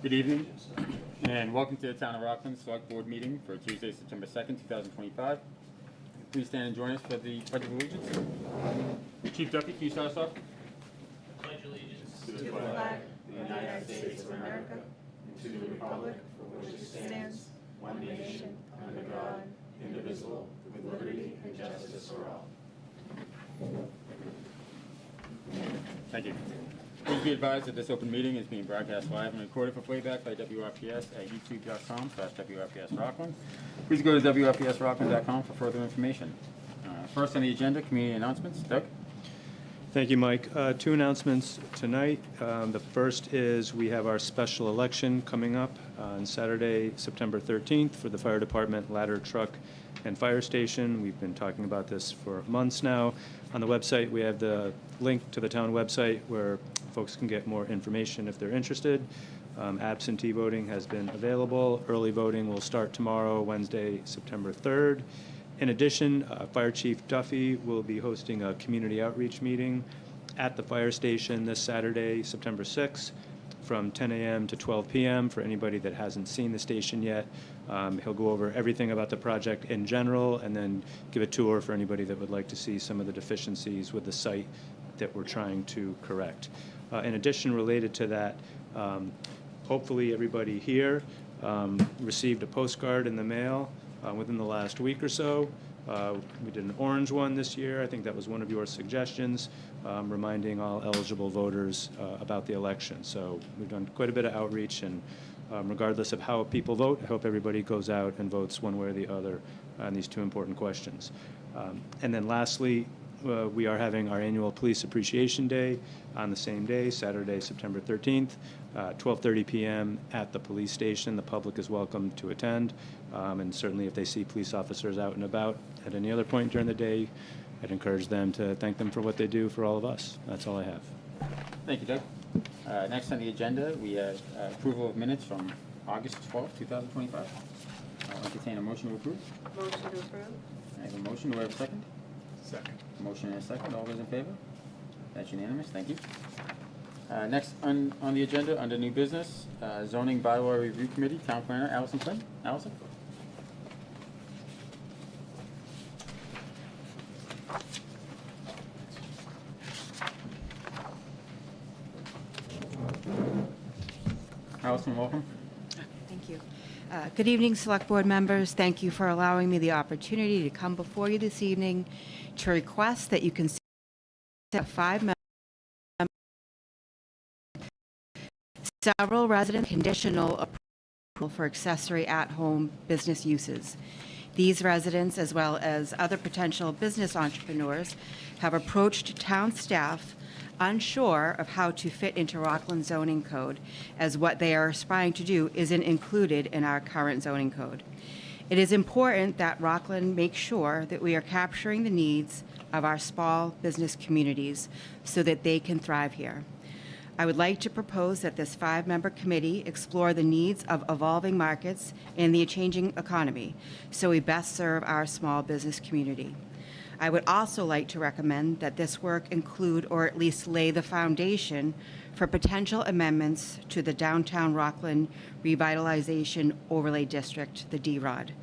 Good evening, and welcome to the Town of Rockland Select Board meeting for Tuesday, September 2nd, 2025. Please stand and join us for the Pledge of Allegiance. Chief Duffy, can you start us off? Pledge allegiance to the flag of the United States of America, and to the republic for which it stands, one nation, under God, indivisible, with liberty and justice for all. Thank you. Please be advised that this open meeting is being broadcast live and recorded for playback by WRPS at youtube.com/WRPS-Rockland. Please go to WRPSRockland.com for further information. First on the agenda, community announcements. Doug? Thank you, Mike. Two announcements tonight. The first is we have our special election coming up on Saturday, September 13th for the fire department, ladder truck, and fire station. We've been talking about this for months now. On the website, we have the link to the town website where folks can get more information if they're interested. Absentee voting has been available. Early voting will start tomorrow, Wednesday, September 3rd. In addition, Fire Chief Duffy will be hosting a community outreach meeting at the fire station this Saturday, September 6th, from 10 a.m. to 12 p.m. for anybody that hasn't seen the station yet. He'll go over everything about the project in general and then give a tour for anybody that would like to see some of the deficiencies with the site that we're trying to correct. In addition, related to that, hopefully everybody here received a postcard in the mail within the last week or so. We did an orange one this year. I think that was one of your suggestions, reminding all eligible voters about the election. So we've done quite a bit of outreach, and regardless of how people vote, I hope everybody goes out and votes one way or the other on these two important questions. And then lastly, we are having our annual Police Appreciation Day on the same day, Saturday, September 13th, 12:30 p.m. at the police station. The public is welcome to attend, and certainly if they see police officers out and about at any other point during the day, I'd encourage them to thank them for what they do for all of us. That's all I have. Thank you, Doug. Next on the agenda, we have approval of minutes from August 12th, 2025. I'll entertain a motion to approve. Motion to approve. I have a motion. Do I have a second? second. Motion and a second. All those in favor? That's unanimous. Thank you. Next on the agenda, under new business, zoning bylaw review committee, town planner Alyson Quinn. Alyson? Alyson, welcome. Thank you. Good evening, Select Board members. Thank you for allowing me the opportunity to come before you this evening to request that you consider 5 members, several resident conditional approval for accessory at-home business uses. These residents, as well as other potential business entrepreneurs, have approached town staff unsure of how to fit into Rockland zoning code, as what they are aspiring to do isn't included in our current zoning code. It is important that Rockland make sure that we are capturing the needs of our small business communities so that they can thrive here. I would like to propose that this 5-member committee explore the needs of evolving markets and the changing economy so we best serve our small business community. I would also like to recommend that this work include or at least lay the foundation for potential amendments to the Downtown Rockland Revitalization Overlay District, the DROD,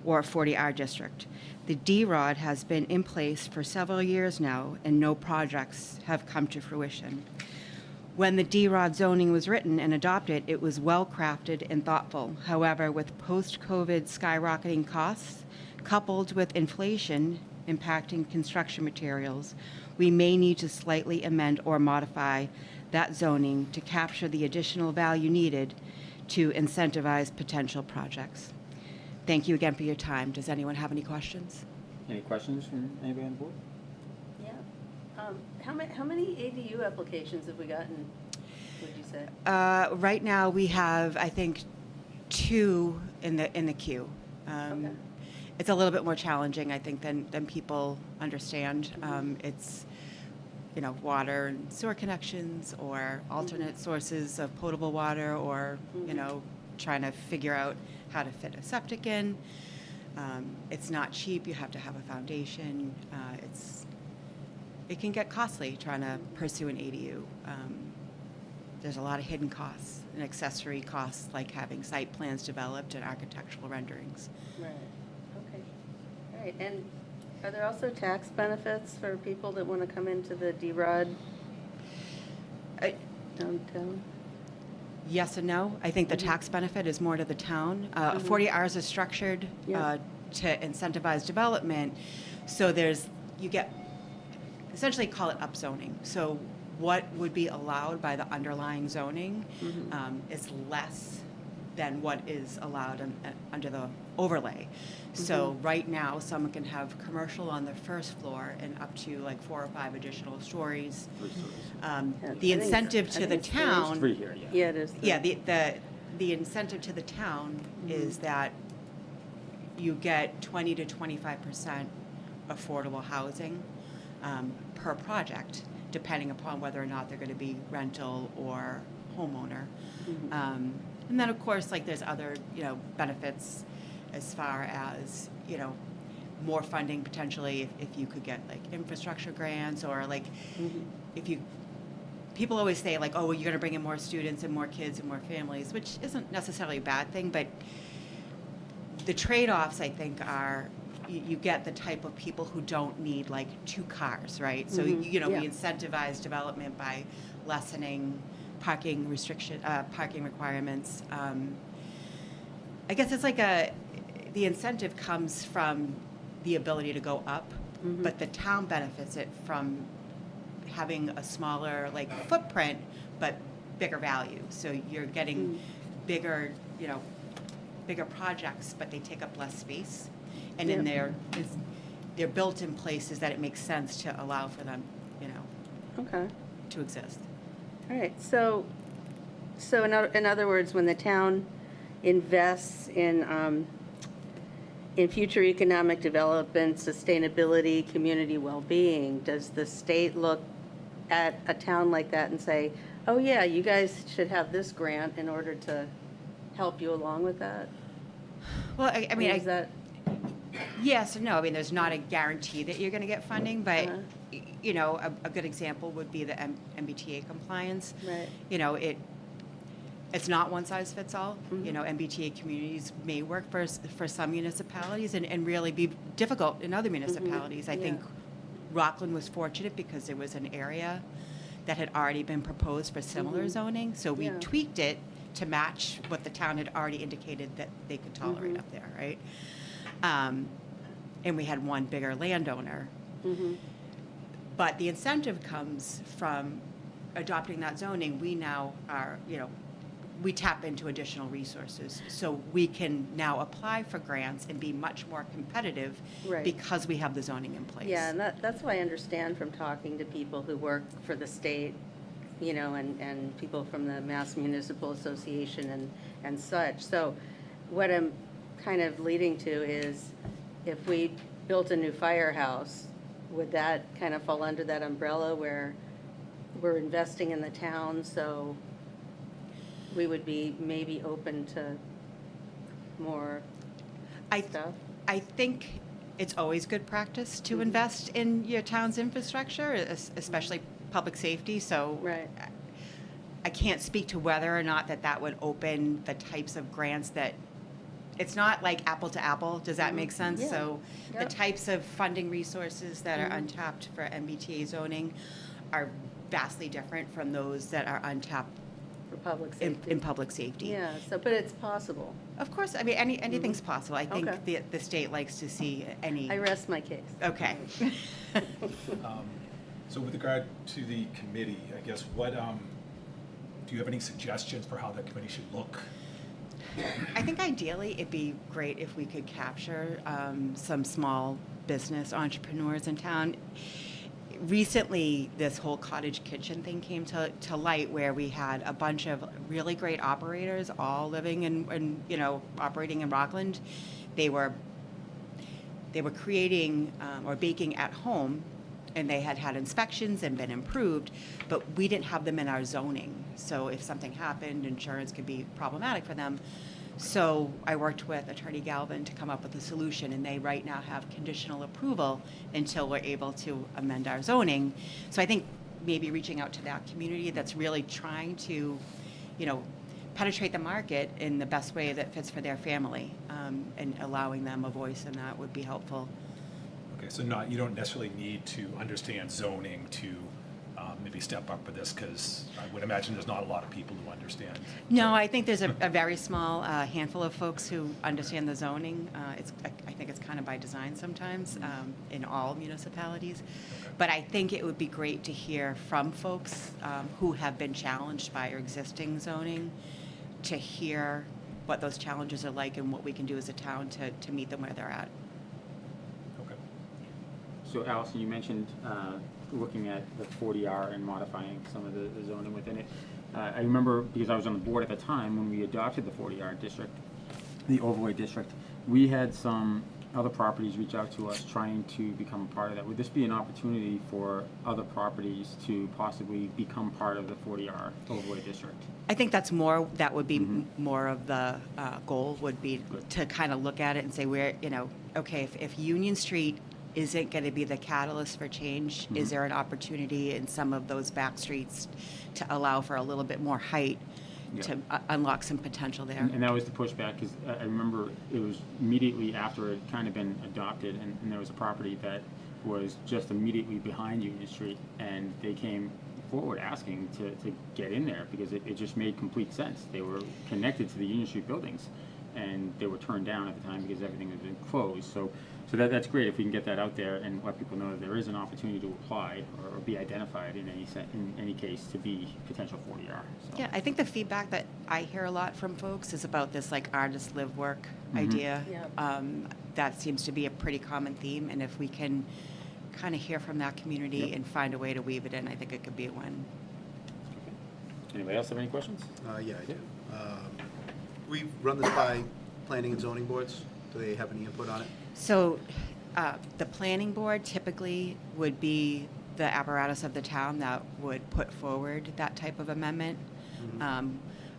or 40R District. The DROD has been in place for several years now, and no projects have come to fruition. When the DROD zoning was written and adopted, it was well-crafted and thoughtful. However, with post-COVID skyrocketing costs, coupled with inflation impacting construction materials, we may need to slightly amend or modify that zoning to capture the additional value needed to incentivize potential projects. Thank you again for your time. Does anyone have any questions? Any questions from anybody on the board? Yeah. How many ADU applications have we gotten, would you say? Right now, we have, I think, 2 in the queue. Okay. It's a little bit more challenging, I think, than people understand. It's, water and sewer connections or alternate sources of potable water, or, trying to figure out how to fit a septic in. It's not cheap. You have to have a foundation. It can get costly trying to pursue an ADU. there's a lot of hidden costs and accessory costs, like having site plans developed and architectural renderings. Right, okay. All right, and are there also tax benefits for people that want to come into the D-Rod I- downtown? Yes and no. I think the tax benefit is more to the town. 40 hours is structured Yeah. to incentivize development. So you get, essentially call it upzoning. So what would be allowed by the underlying zoning is less than what is allowed under the overlay. So right now, someone can have commercial on the first floor and up to like 4 or 5 additional stories. I The think- incentive I to think the it's three. town. 3 here, yeah. Yeah, it is. Yeah, the incentive to the town is that you get 20 to 25% affordable housing per project, depending upon whether or not they're going to be rental or homeowner. And then, of course, like there's other, benefits as far as, more funding potentially if you could get like infrastructure grants or like if you people always say like, oh, well, you're going to bring in more students and more kids and more families, which isn't necessarily a bad thing, but the trade-offs, I think, are you get the type of people who don't need like 2 cars, right? So, we incentivize development by lessening parking requirements. I guess it's like the incentive comes from the ability to go up, but the town benefits it from having a smaller like footprint, but bigger value. So you're getting bigger projects, but they take up less space. And in they're built in places that it makes sense to allow for them, Okay. to exist. All right, so in other words, when the town invests in future economic development, sustainability, community well-being, does the state look at a town like that and say, oh yeah, you guys should have this grant in order to help you along with that? Well, I mean, Is that, yes and no. I mean, there's not a guarantee that you're going to get funding, but Uh-huh. a good example would be the MBTA compliance. right? It's not one size fits all. MBTA communities may work for some municipalities and really be difficult in other municipalities. I think Rockland was fortunate because there was an area that had already been proposed for similar zoning, so we tweaked it to match what the town had already indicated that they could tolerate up there, right? And we had one bigger landowner. But the incentive comes from adopting that zoning. We now are, we tap into additional resources. So we can now apply for grants and be much more competitive Right. because we have the zoning in place. Yeah, and that's what I understand from talking to people who work for the state, and people from the Mass Municipal Association and such. So what I'm kind of leading to is if we built a new firehouse, would that kind of fall under that umbrella where we're investing in the town, so we would be maybe open to more stuff? I think it's always good practice to invest in your town's infrastructure, especially public safety. So Right. I can't speak to whether or not that would open the types of grants that, it's not like apple to apple. Does that make sense? Yeah. So the Yep. types of funding resources that are untapped for MBTA zoning are vastly different from those that are untapped For public safety? in public safety. Yeah, but it's possible. Of course, I mean, anything's possible. I think Okay. the state likes to see any. I rest my case. Okay. So with regard to the committee, I guess, what, do you have any suggestions for how that committee should look? I think ideally it'd be great if we could capture some small business entrepreneurs in town. Recently, this whole cottage kitchen thing came to light, where we had a bunch of really great operators all living and operating in Rockland. They were creating or baking at home, and they had inspections and been improved, but we didn't have them in our zoning. So if something happened, insurance could be problematic for them. So I worked with Attorney Galvin to come up with a solution, and they right now have conditional approval until we're able to amend our zoning. So I think maybe reaching out to that community that's really trying to, you know, penetrate the market in the best way that fits for their family, and allowing them a voice in that would be helpful. Okay, so you don't necessarily need to understand zoning to maybe step up for this, because I would imagine there's not a lot of people who understand. No, I think there's a very small handful of folks who understand the zoning. I think it's kind of by design sometimes in all municipalities. But I think it would be great to hear from folks who have been challenged by our existing zoning, to hear what those challenges are like and what we can do as a town to meet them where they're at. Okay. So Alyson, you mentioned looking at the 40R and modifying some of the zoning within it. I remember, because I was on the board at the time, when we adopted the 40R district, the overlay district, we had some other properties reach out to us trying to become a part of that. Would this be an opportunity for other properties to possibly become part of the 40R overlay district? I think that would be more of the goal, would be to kind of look at it and say, where, you know, okay, if Union Street isn't going to be the catalyst for change, is there an opportunity in some of those back streets to allow for a little bit more height to unlock some potential there? And that was the pushback, because I remember it was immediately after it kind of been adopted, and there was a property that was just immediately behind Union Street, and they came forward asking to get in there, because it just made complete sense. They were connected to the Union Street buildings, and they were turned down at the time because everything had been closed. So that's great if we can get that out there and let people know that there is an opportunity to apply or be identified in any case to be potential 40R. So. Yeah, I think the feedback that I hear a lot from folks is about this like artist live work idea. Yep. That seems to be a pretty common theme, and if we can kind of hear from that community and find a way to weave it in, I think it could be a win. Okay. Anybody else have any questions? Yeah, I do. We run this by planning and zoning boards. Do they have any input on it? So the planning board typically would be the apparatus of the town that would put forward that type of amendment.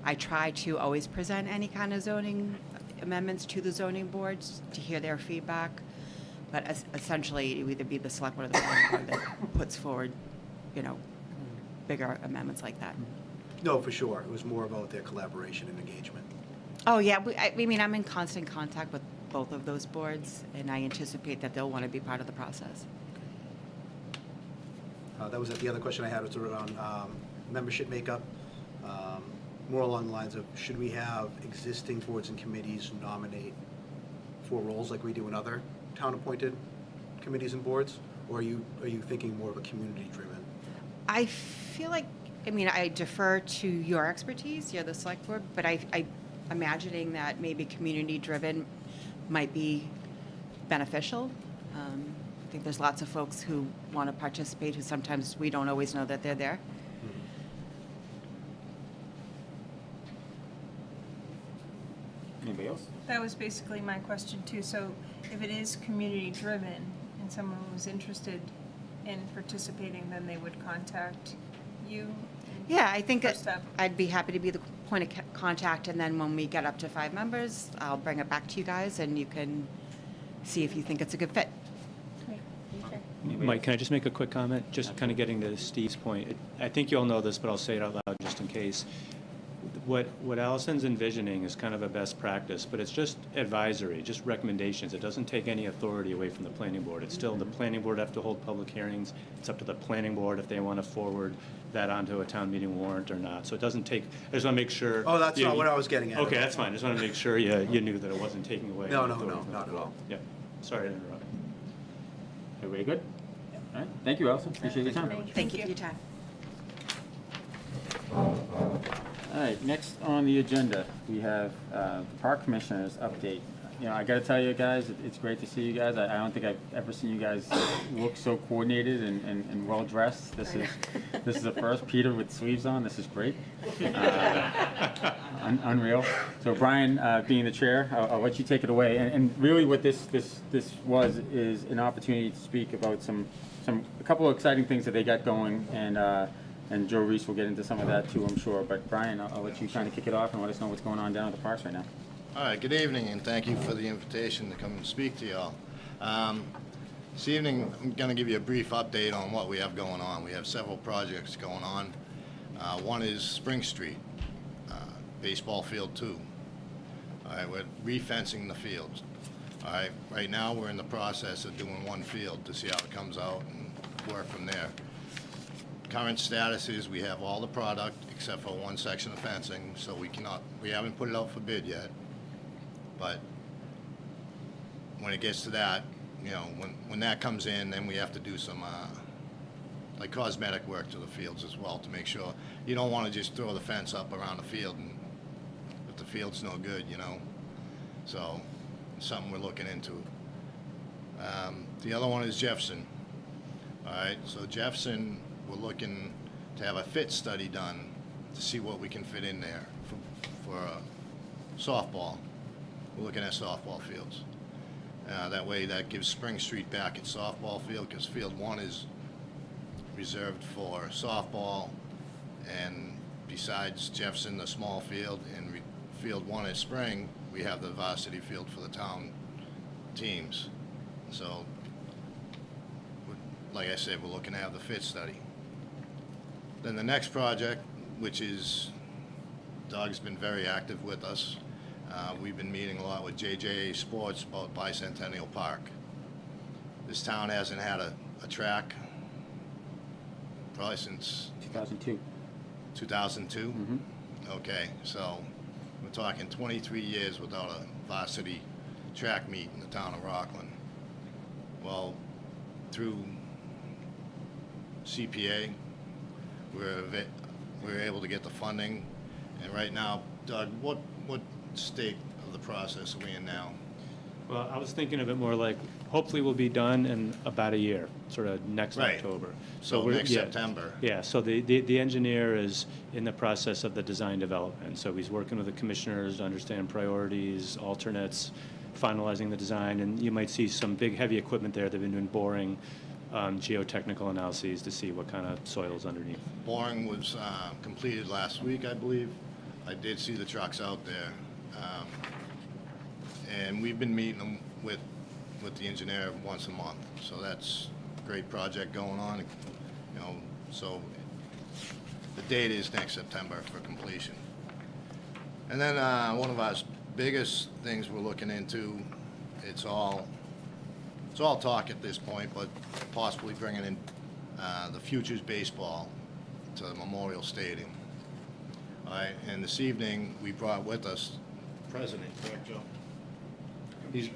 I try to always present any kind of zoning amendments to the zoning boards to hear their feedback, but essentially it would either be the select board or the planning board that puts forward, you know, bigger amendments like that. No, for sure. It was more about their collaboration and engagement. Oh, yeah, I mean, I'm in constant contact with both of those boards, and I anticipate that they'll want to be part of the process. That was it. The other question I had was around membership makeup. More along the lines of, should we have existing boards and committees nominate for roles like we do in other town-appointed committees and boards? Or are you thinking more of a community-driven? I feel like, I mean, I defer to your expertise, you're the select board, but I imagining that maybe community-driven might be beneficial. I think there's lots of folks who want to participate who sometimes we don't always know that they're there. Anybody else? That was basically my question too. So if it is community-driven and someone was interested in participating, then they would contact you? Yeah, I think First step. I'd be happy to be the point of contact, and then when we get up to 5 members, I'll bring it back to you guys, and you can see if you think it's a good fit. Anybody Mike, else? can I just make a quick comment? Just kind of getting to Steve's point. I think you all know this, but I'll say it out loud just in case. What Allison's envisioning is kind of a best practice, but it's just advisory, just recommendations. It doesn't take any authority away from the planning board. It's still the planning board have to hold public hearings. It's up to the planning board if they want to forward that onto a town meeting warrant or not. So it doesn't take, I just want to make sure. Oh, that's not what I was getting at. Okay, that's fine. I just want to make sure you knew that it wasn't taking away. No, authority from not the at all. board. Yeah, sorry to interrupt. Everybody good? All right. Thank you, Alyson. Appreciate your time. Thank you for your time. All right, next on the agenda, we have the Park Commissioners update. You know, I gotta tell you guys, it's great to see you guys. I don't think I've ever seen you guys look so coordinated and well-dressed. This is a first. Peter with sleeves on, this is great. Unreal. So Brian, being the chair, I'll let you take it away. And really what this was is an opportunity to speak about a couple of exciting things that they got going, and Joe Reese will get into some of that too, I'm sure. But Brian, I'll let you kind of kick it off and let us know what's going on down at the parks right now. All right, good evening, and thank you for the invitation to come and speak to y'all. This evening, I'm going to give you a brief update on what we have going on. We have several projects going on. One is Spring Street, baseball field 2. All right, we're refencing the fields. All right, right now we're in the process of doing one field to see how it comes out and work from there. Current status is we have all the product except for one section of fencing, so we haven't put it out for bid yet. But when it gets to that, you know, when that comes in, then we have to do some like cosmetic work to the fields as well to make sure. You don't want to just throw the fence up around the field and if the field's no good, you know. So it's something we're looking into. The other one is Jefferson. All right, so Jefferson, we're looking to have a fit study done to see what we can fit in there for softball. We're looking at softball fields. That way that gives Spring Street back its softball field, because field 1 is reserved for softball, and besides Jefferson, the small field, and field 1 at Spring, we have the varsity field for the town teams. So, like I said, we're looking to have the fit study. Then the next project, which is, Doug's been very active with us. We've been meeting a lot with JJA Sports about Bicentennial Park. This town hasn't had a track probably since 2002. 2002? Mm-hmm. Okay, so we're talking 23 years without a varsity track meet in the town of Rockland. Well, through CPA, we're able to get the funding, and right now, Doug, what state of the process are we in now? Well, I was thinking of it more like, hopefully we'll be done in about a year, sort of next Right. October. So we're- next yeah. September. Yeah, so the engineer is in the process of the design development. So he's working with the commissioners to understand priorities, alternates, finalizing the design, and you might see some big, heavy equipment there. They've been doing boring, geotechnical analyses to see what kind of soil's underneath. Boring was completed last week, I believe. I did see the trucks out there. And we've been meeting them with the engineer once a month. So that's a great project going on, you know. So the date is next September for completion. And then one of our biggest things we're looking into, it's all talk at this point, but possibly bringing in the Futures baseball to the Memorial Stadium. All right, and this evening we brought with us President, correct, Joe? He's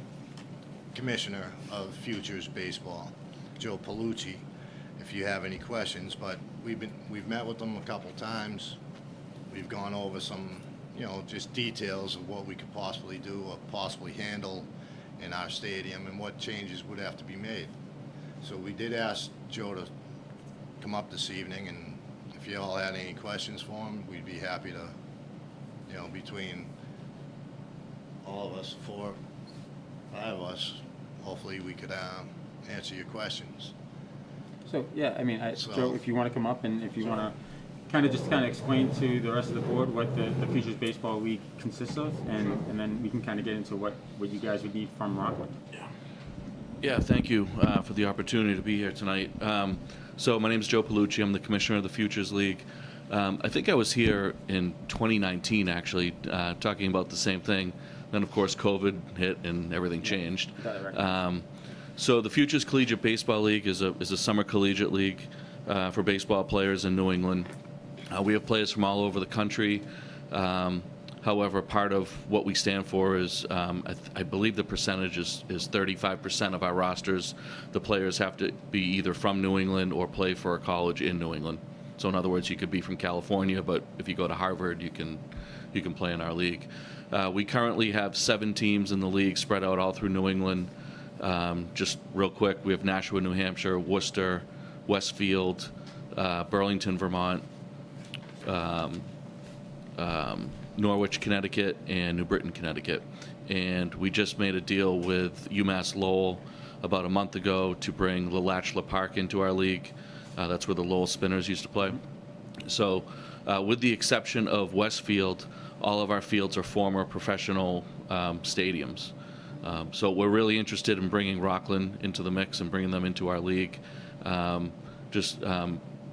Commissioner of Futures Baseball, Joe Palucci, if you have any questions. But we've met with them a couple times. We've gone over some, you know, just details of what we could possibly do or possibly handle in our stadium and what changes would have to be made. So we did ask Joe to come up this evening, and if you all had any questions for him, we'd be happy to, you know, between all of us, 4, 5 of us, hopefully we could answer your questions. So, yeah, I mean, So- Joe, if you want to come up and if you want to kind of explain to the rest of the board what the Futures Baseball League consists of, and then we can kind of get into what you guys would need from Rockland. Yeah, thank you for the opportunity to be here tonight. So my name is Joe Palucci. I'm the commissioner of the Futures League. I think I was here in 2019, actually, talking about the same thing. Then, of course, COVID hit and everything changed. Got it right. So the Futures Collegiate Baseball League is a summer collegiate league for baseball players in New England. We have players from all over the country. However, part of what we stand for is, I believe the percentage is 35% of our rosters. The players have to be either from New England or play for a college in New England. So in other words, you could be from California, but if you go to Harvard, you can play in our league. We currently have 7 teams in the league spread out all through New England. Just real quick, we have Nashua, New Hampshire, Worcester, Westfield, Burlington, Vermont, Norwich, Connecticut, and New Britain, Connecticut. And we just made a deal with UMass Lowell about a month ago to bring Latchler Park into our league. That's where the Lowell Spinners used to play. So with the exception of Westfield, all of our fields are former professional stadiums. So we're really interested in bringing Rockland into the mix and bringing them into our league.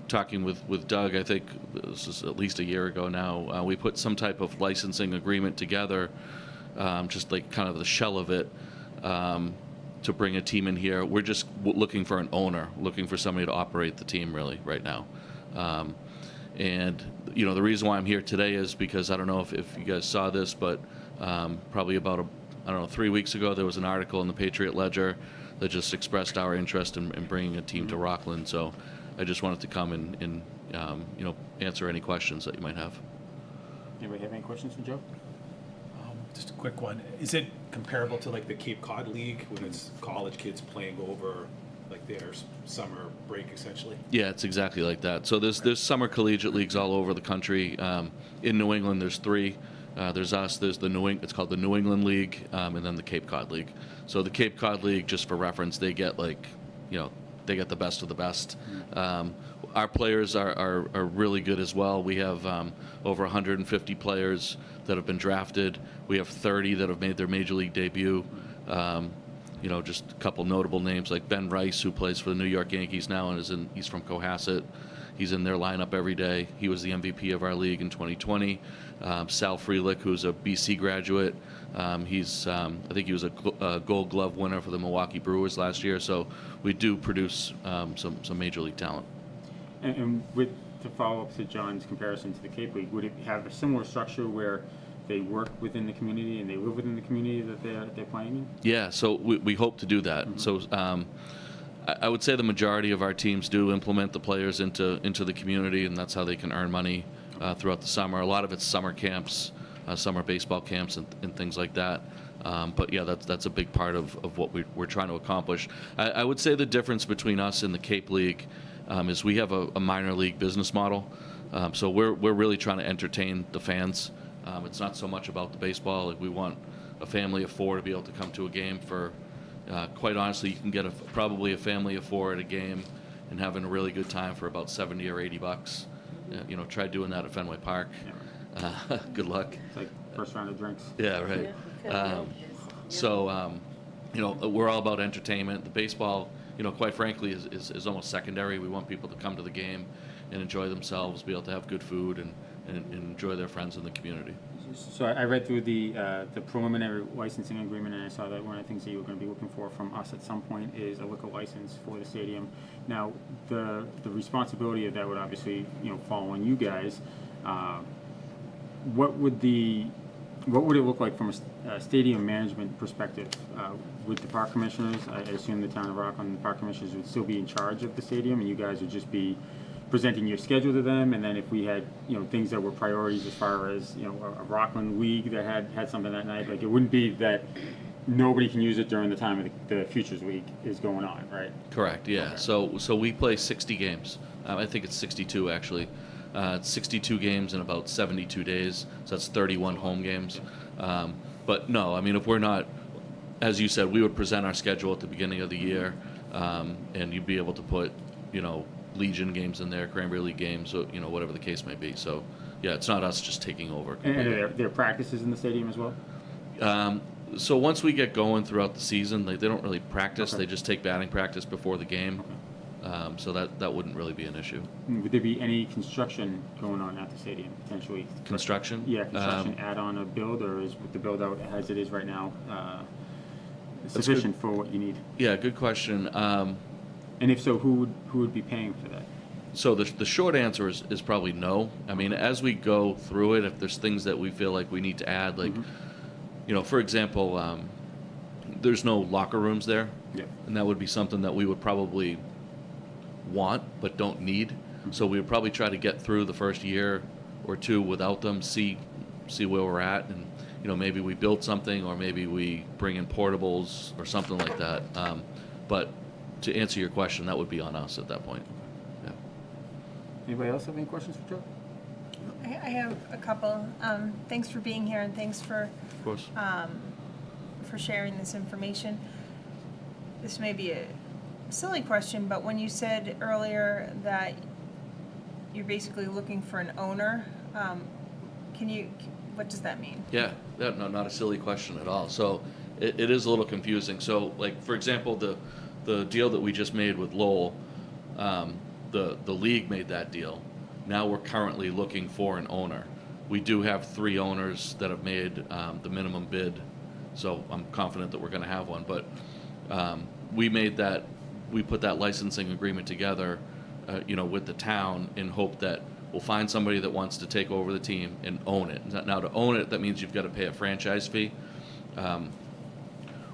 Talking with Doug, I think this is at least a year ago now, we put some type of licensing agreement together, just like kind of the shell of it, to bring a team in here. We're just looking for an owner, looking for somebody to operate the team really right now. And, you know, the reason why I'm here today is because I don't know if you guys saw this, but probably about, 3 weeks ago, there was an article in the Patriot Ledger that just expressed our interest in bringing a team to Rockland. So I just wanted to come and answer any questions that you might have. Anybody have any questions for Joe? Just a quick one. Is it comparable to like the Cape Cod League when it's college kids playing over like their summer break essentially? Yeah, it's exactly like that. So there's summer collegiate leagues all over the country. In New England, there's 3. There's us. There's it's called the New England League, and then the Cape Cod League. So the Cape Cod League, just for reference, they get they get the best of the best. Our players are really good as well. We have over 150 players that have been drafted. We have 30 that have made their major league debut. Just a couple notable names like Ben Rice, who plays for the New York Yankees now and he's from Cohasset. He's in their lineup every day. He was the MVP of our league in 2020. Sal Frelick, who's a BC graduate, I think he was a Gold Glove winner for the Milwaukee Brewers last year. So we do produce some major league talent. And to follow up to John's comparison to the Cape League, would it have a similar structure where they work within the community and they live within the community that they're playing in? Yeah, so we hope to do that. Mm-hmm. So I would say the majority of our teams do implement the players into the community, and that's how they can earn money throughout the summer. A lot of it's summer camps, summer baseball camps, and things like that. But yeah, that's a big part of what we're trying to accomplish. I would say the difference between us and the Cape League is we have a minor league business model. So we're really trying to entertain the fans. It's not so much about the baseball. Like, we want a family of 4 to be able to come to a game for. Quite honestly, you can get probably a family of 4 at a game and having a really good time for about $70 or $80. Try doing that at Fenway Park. Yeah. Good luck. It's like first round of drinks. Yeah, right. We're all about entertainment. The baseball, quite frankly, is almost secondary. We want people to come to the game and enjoy themselves, be able to have good food and enjoy their friends in the community. So I read through the preliminary licensing agreement, and I saw that one of the things that you were going to be looking for from us at some point is a liquor license for the stadium. Now, the responsibility of that would obviously fall on you guys. What would it look like from a stadium management perspective? With the park commissioners, I assume the town of Rockland park commissioners would still be in charge of the stadium, and you guys would just be presenting your schedule to them, and then if we had things that were priorities as far as a Rockland league that had something that night, like, it wouldn't be that nobody can use it during the time of the Futures League is going on, right? Correct. Yeah. Okay. So we play 60 games. I think it's 62 actually. It's 62 games in about 72 days. So that's 31 home games. But no, I mean, if we're not, as you said, we would present our schedule at the beginning of the year, and you'd be able to put Legion games in there, Cranberry League games, so whatever the case may be. So yeah, it's not us just taking over completely. And there are practices in the stadium as well? So once we get going throughout the season, they don't really practice. Okay. They just take batting practice before the game. Okay. So that wouldn't really be an issue. Would there be any construction going on at the stadium potentially? Construction? Yeah, construction add-on a build, or is with the build out as it is right now sufficient for what you need? Yeah, good question. And if so, who would be paying for that? So the short answer is probably no. I mean, as we go through it, if there's things that we feel like we need to add, like, for example, there's no locker rooms there. Yeah. And that would be something that we would probably want but don't need. So we would probably try to get through the first year or 2 without them, see where we're at, and maybe we build something, or maybe we bring in portables or something like that. But to answer your question, that would be on us at that point. Yeah. Anybody else have any questions for Joe? I have a couple. Thanks for being here, and thanks for sharing this information. This may be a silly question, but when you said earlier that you're basically looking for an owner, what does that mean? Yeah, no, not a silly question at all. So it is a little confusing. So, like, for example, the deal that we just made with Lowell, the league made that deal. Now we're currently looking for an owner. We do have 3 owners that have made the minimum bid, so I'm confident that we're going to have one. But we put that licensing agreement together, with the town in hope that we'll find somebody that wants to take over the team and own it. Now, to own it, that means you've got to pay a franchise fee.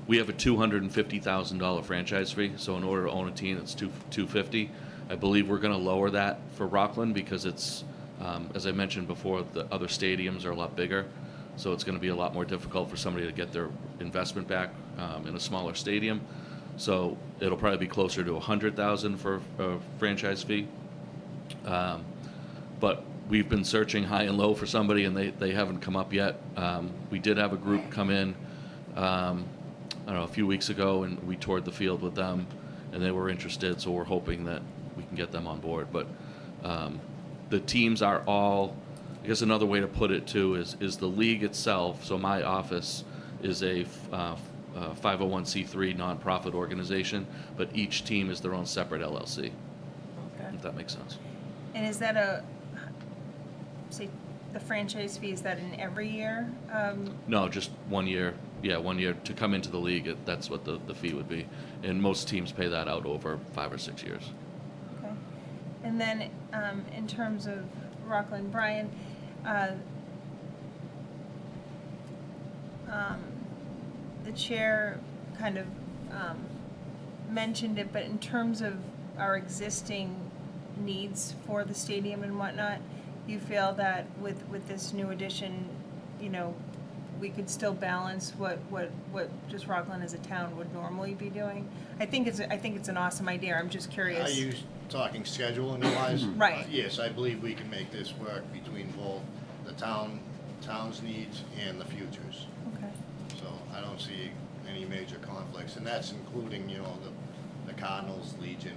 We have a $250,000 franchise fee, so in order to own a team, it's $250,000. I believe we're going to lower that for Rockland because it's, as I mentioned before, the other stadiums are a lot bigger, so it's going to be a lot more difficult for somebody to get their investment back in a smaller stadium. So it'll probably be closer to $100,000 for a franchise fee. But we've been searching high and low for somebody, and they haven't come up yet. We did have a group come in, I don't know, a few weeks ago, and we toured the field with them, and they were interested, so we're hoping that we can get them on board. But the teams are all, I guess another way to put it too is the league itself. So my office is a 501c3 nonprofit organization, but each team is their own separate LLC, Okay. if that makes sense. And is that say, the franchise fee, is that in every year? No, just 1 year. Yeah, 1 year to come into the league. That's what the fee would be, and most teams pay that out over 5 or 6 years. Okay. And then, in terms of Rockland, Brian, the chair kind of mentioned it, but in terms of our existing needs for the stadium and whatnot, you feel that with this new addition, we could still balance what just Rockland as a town would normally be doing? I think it's an awesome idea. I'm just curious. Are you talking scheduling wise? Right. Yes, I believe we can make this work between both the town's needs and the futures. Okay. So I don't see any major conflicts, and that's including, the Cardinals, Legion,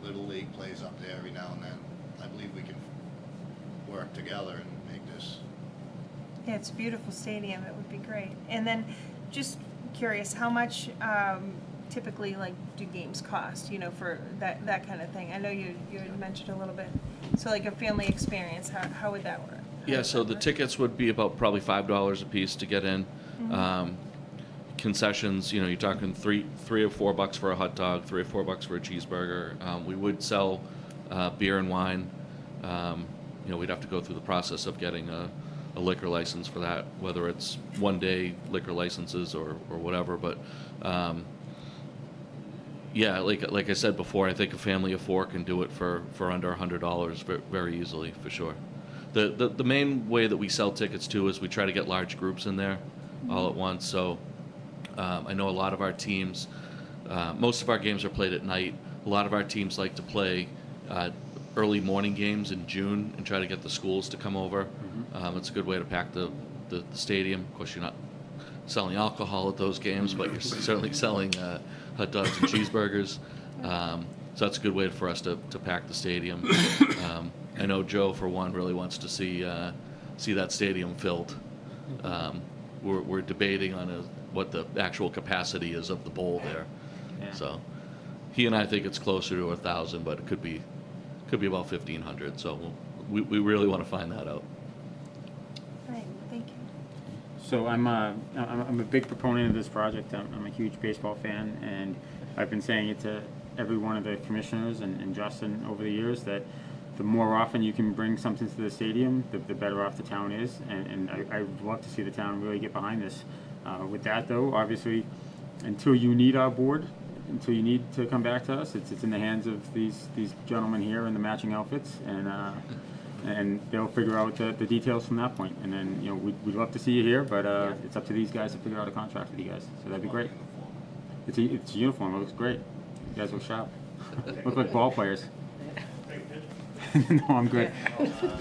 Little League plays up there every now and then. I believe we can work together and make this. Yeah, it's a beautiful stadium. It would be great. And then, just curious, how much typically do games cost? For that kind of thing. I know you had mentioned a little bit. So like a family experience, how would that work? Yeah, so the tickets would be about probably $5 a piece to get in. Mm-hmm. Concessions, you're talking $3 or $4 for a hot dog, $3 or $4 for a cheeseburger. We would sell beer and wine. We'd have to go through the process of getting a liquor license for that, whether it's one-day liquor licenses or whatever. But yeah, like I said before, I think a family of 4 can do it for under $100 very easily, for sure. The main way that we sell tickets too is we try to get large groups in there all at once. So I know a lot of our teams, most of our games are played at night. A lot of our teams like to play early morning games in June and try to get the schools to come over. It's a good way to pack the stadium. Of course, you're not selling alcohol at those games, but you're certainly selling hot dogs and cheeseburgers. So that's a good way for us to pack the stadium. I know Joe, for one, really wants to see that stadium filled. We're debating on what the actual capacity is of the bowl there. Yeah. So he and I think it's closer to 1,000, but it could be about 1,500. So we really want to find that out. Right. Thank you. So I'm a big proponent of this project. I'm a huge baseball fan, and I've been saying it to every one of the commissioners and Justin over the years that the more often you can bring something to the stadium, the better off the town is, and I would love to see the town really get behind this. With that, though, obviously, until you need our board, until you need to come back to us, it's in the hands of these gentlemen here in the matching outfits, and they'll figure out the details from that point. And then, we'd love to see you here, but it's up to these guys to figure out a contract with you guys. So that'd be great. It's a uniform. It looks great. You guys look sharp. Look like ball players. No, I'm good.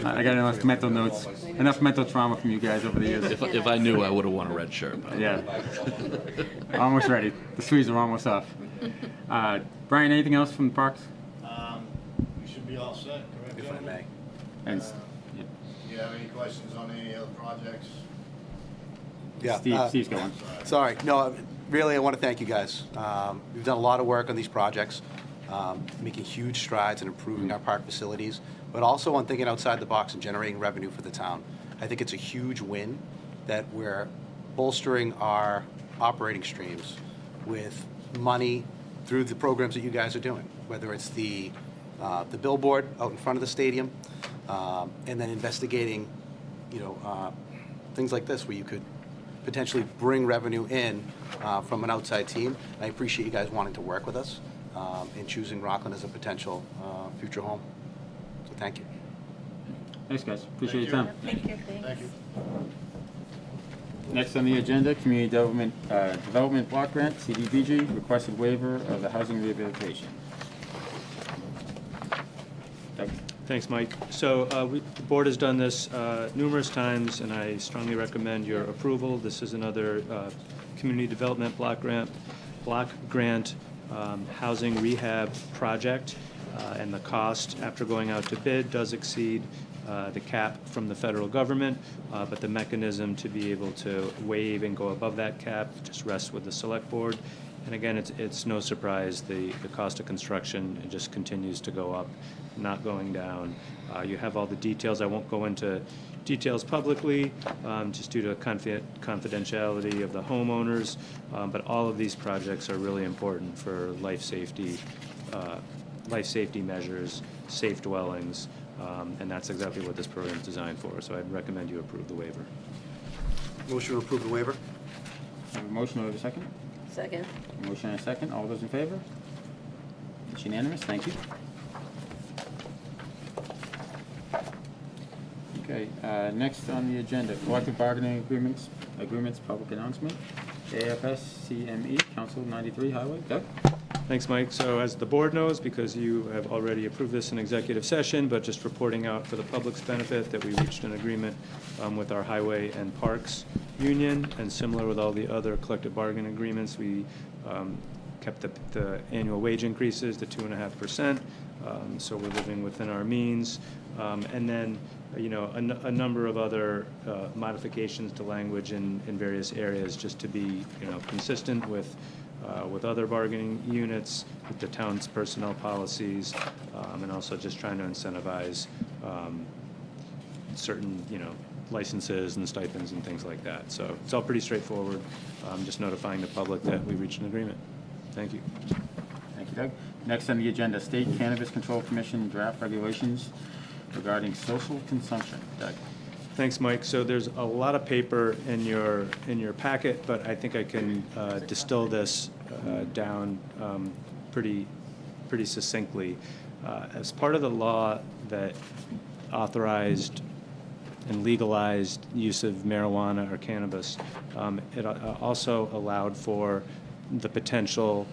I got enough mental trauma from you guys over the years. If I knew, I would have worn a red shirt. But. Yeah. Almost ready. The sleeves are almost off. Brian, anything else from the parks? We should be all set, correct? If I may. And, Do you have any questions on any other projects? Yeah. Steve's going. Sorry, no, really, I want to thank you guys. We've done a lot of work on these projects, making huge strides in improving our park facilities, but also on thinking outside the box and generating revenue for the town. I think it's a huge win that we're bolstering our operating streams with money through the programs that you guys are doing, whether it's the billboard out in front of the stadium, and then investigating, things like this where you could potentially bring revenue in from an outside team. I appreciate you guys wanting to work with us and choosing Rockland as a potential future home. So thank you. Thanks, guys. Appreciate your time. Thank you. Thank you. Next on the agenda, Community Development Block Grant, CDBG, requested waiver of the housing rehabilitation. Doug? Thanks, Mike. So the board has done this numerous times, and I strongly recommend your approval. This is another community development block grant housing rehab project, and the cost after going out to bid does exceed the cap from the federal government, but the mechanism to be able to waive and go above that cap just rests with the select board. And again, it's no surprise, the cost of construction just continues to go up, not going down. You have all the details. I won't go into details publicly, just due to confidentiality of the homeowners, but all of these projects are really important for life safety measures, safe dwellings, and that's exactly what this program is designed for. So I'd recommend you approve the waiver. Motion to approve the waiver? I have a motion, do I have a second? Second. Motion and a second. All those in favor? It's unanimous. Thank you. Okay, next on the agenda, collective bargaining agreements, public announcement. AFSCME, Council 93 Highway. Doug? Thanks, Mike. So as the board knows, because you have already approved this in executive session, but just reporting out for the public's benefit that we reached an agreement with our Highway and Parks Union, and similar with all the other collective bargaining agreements, we kept the annual wage increases to 2.5%. So we're living within our means. And then, a number of other modifications to language in various areas just to be, consistent with other bargaining units, with the town's personnel policies, and also just trying to incentivize certain, licenses and stipends and things like that. So it's all pretty straightforward. Just notifying the public that we reached an agreement. Thank you. Thank you, Doug. Next on the agenda, State Cannabis Control Commission draft regulations regarding social consumption. Doug? Thanks, Mike. So there's a lot of paper in your packet, but I think I can distill this down pretty succinctly. As part of the law that authorized and legalized use of marijuana or cannabis, it also allowed for the potential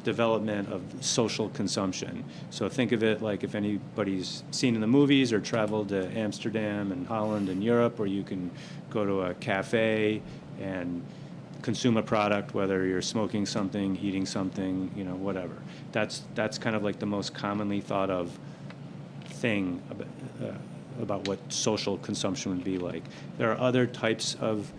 development of social consumption. So think of it like if anybody's seen in the movies or traveled to Amsterdam and Holland and Europe, where you can go to a cafe and consume a product, whether you're smoking something, eating something, whatever. That's kind of like the most commonly thought of thing about what social consumption would be like. There are other types of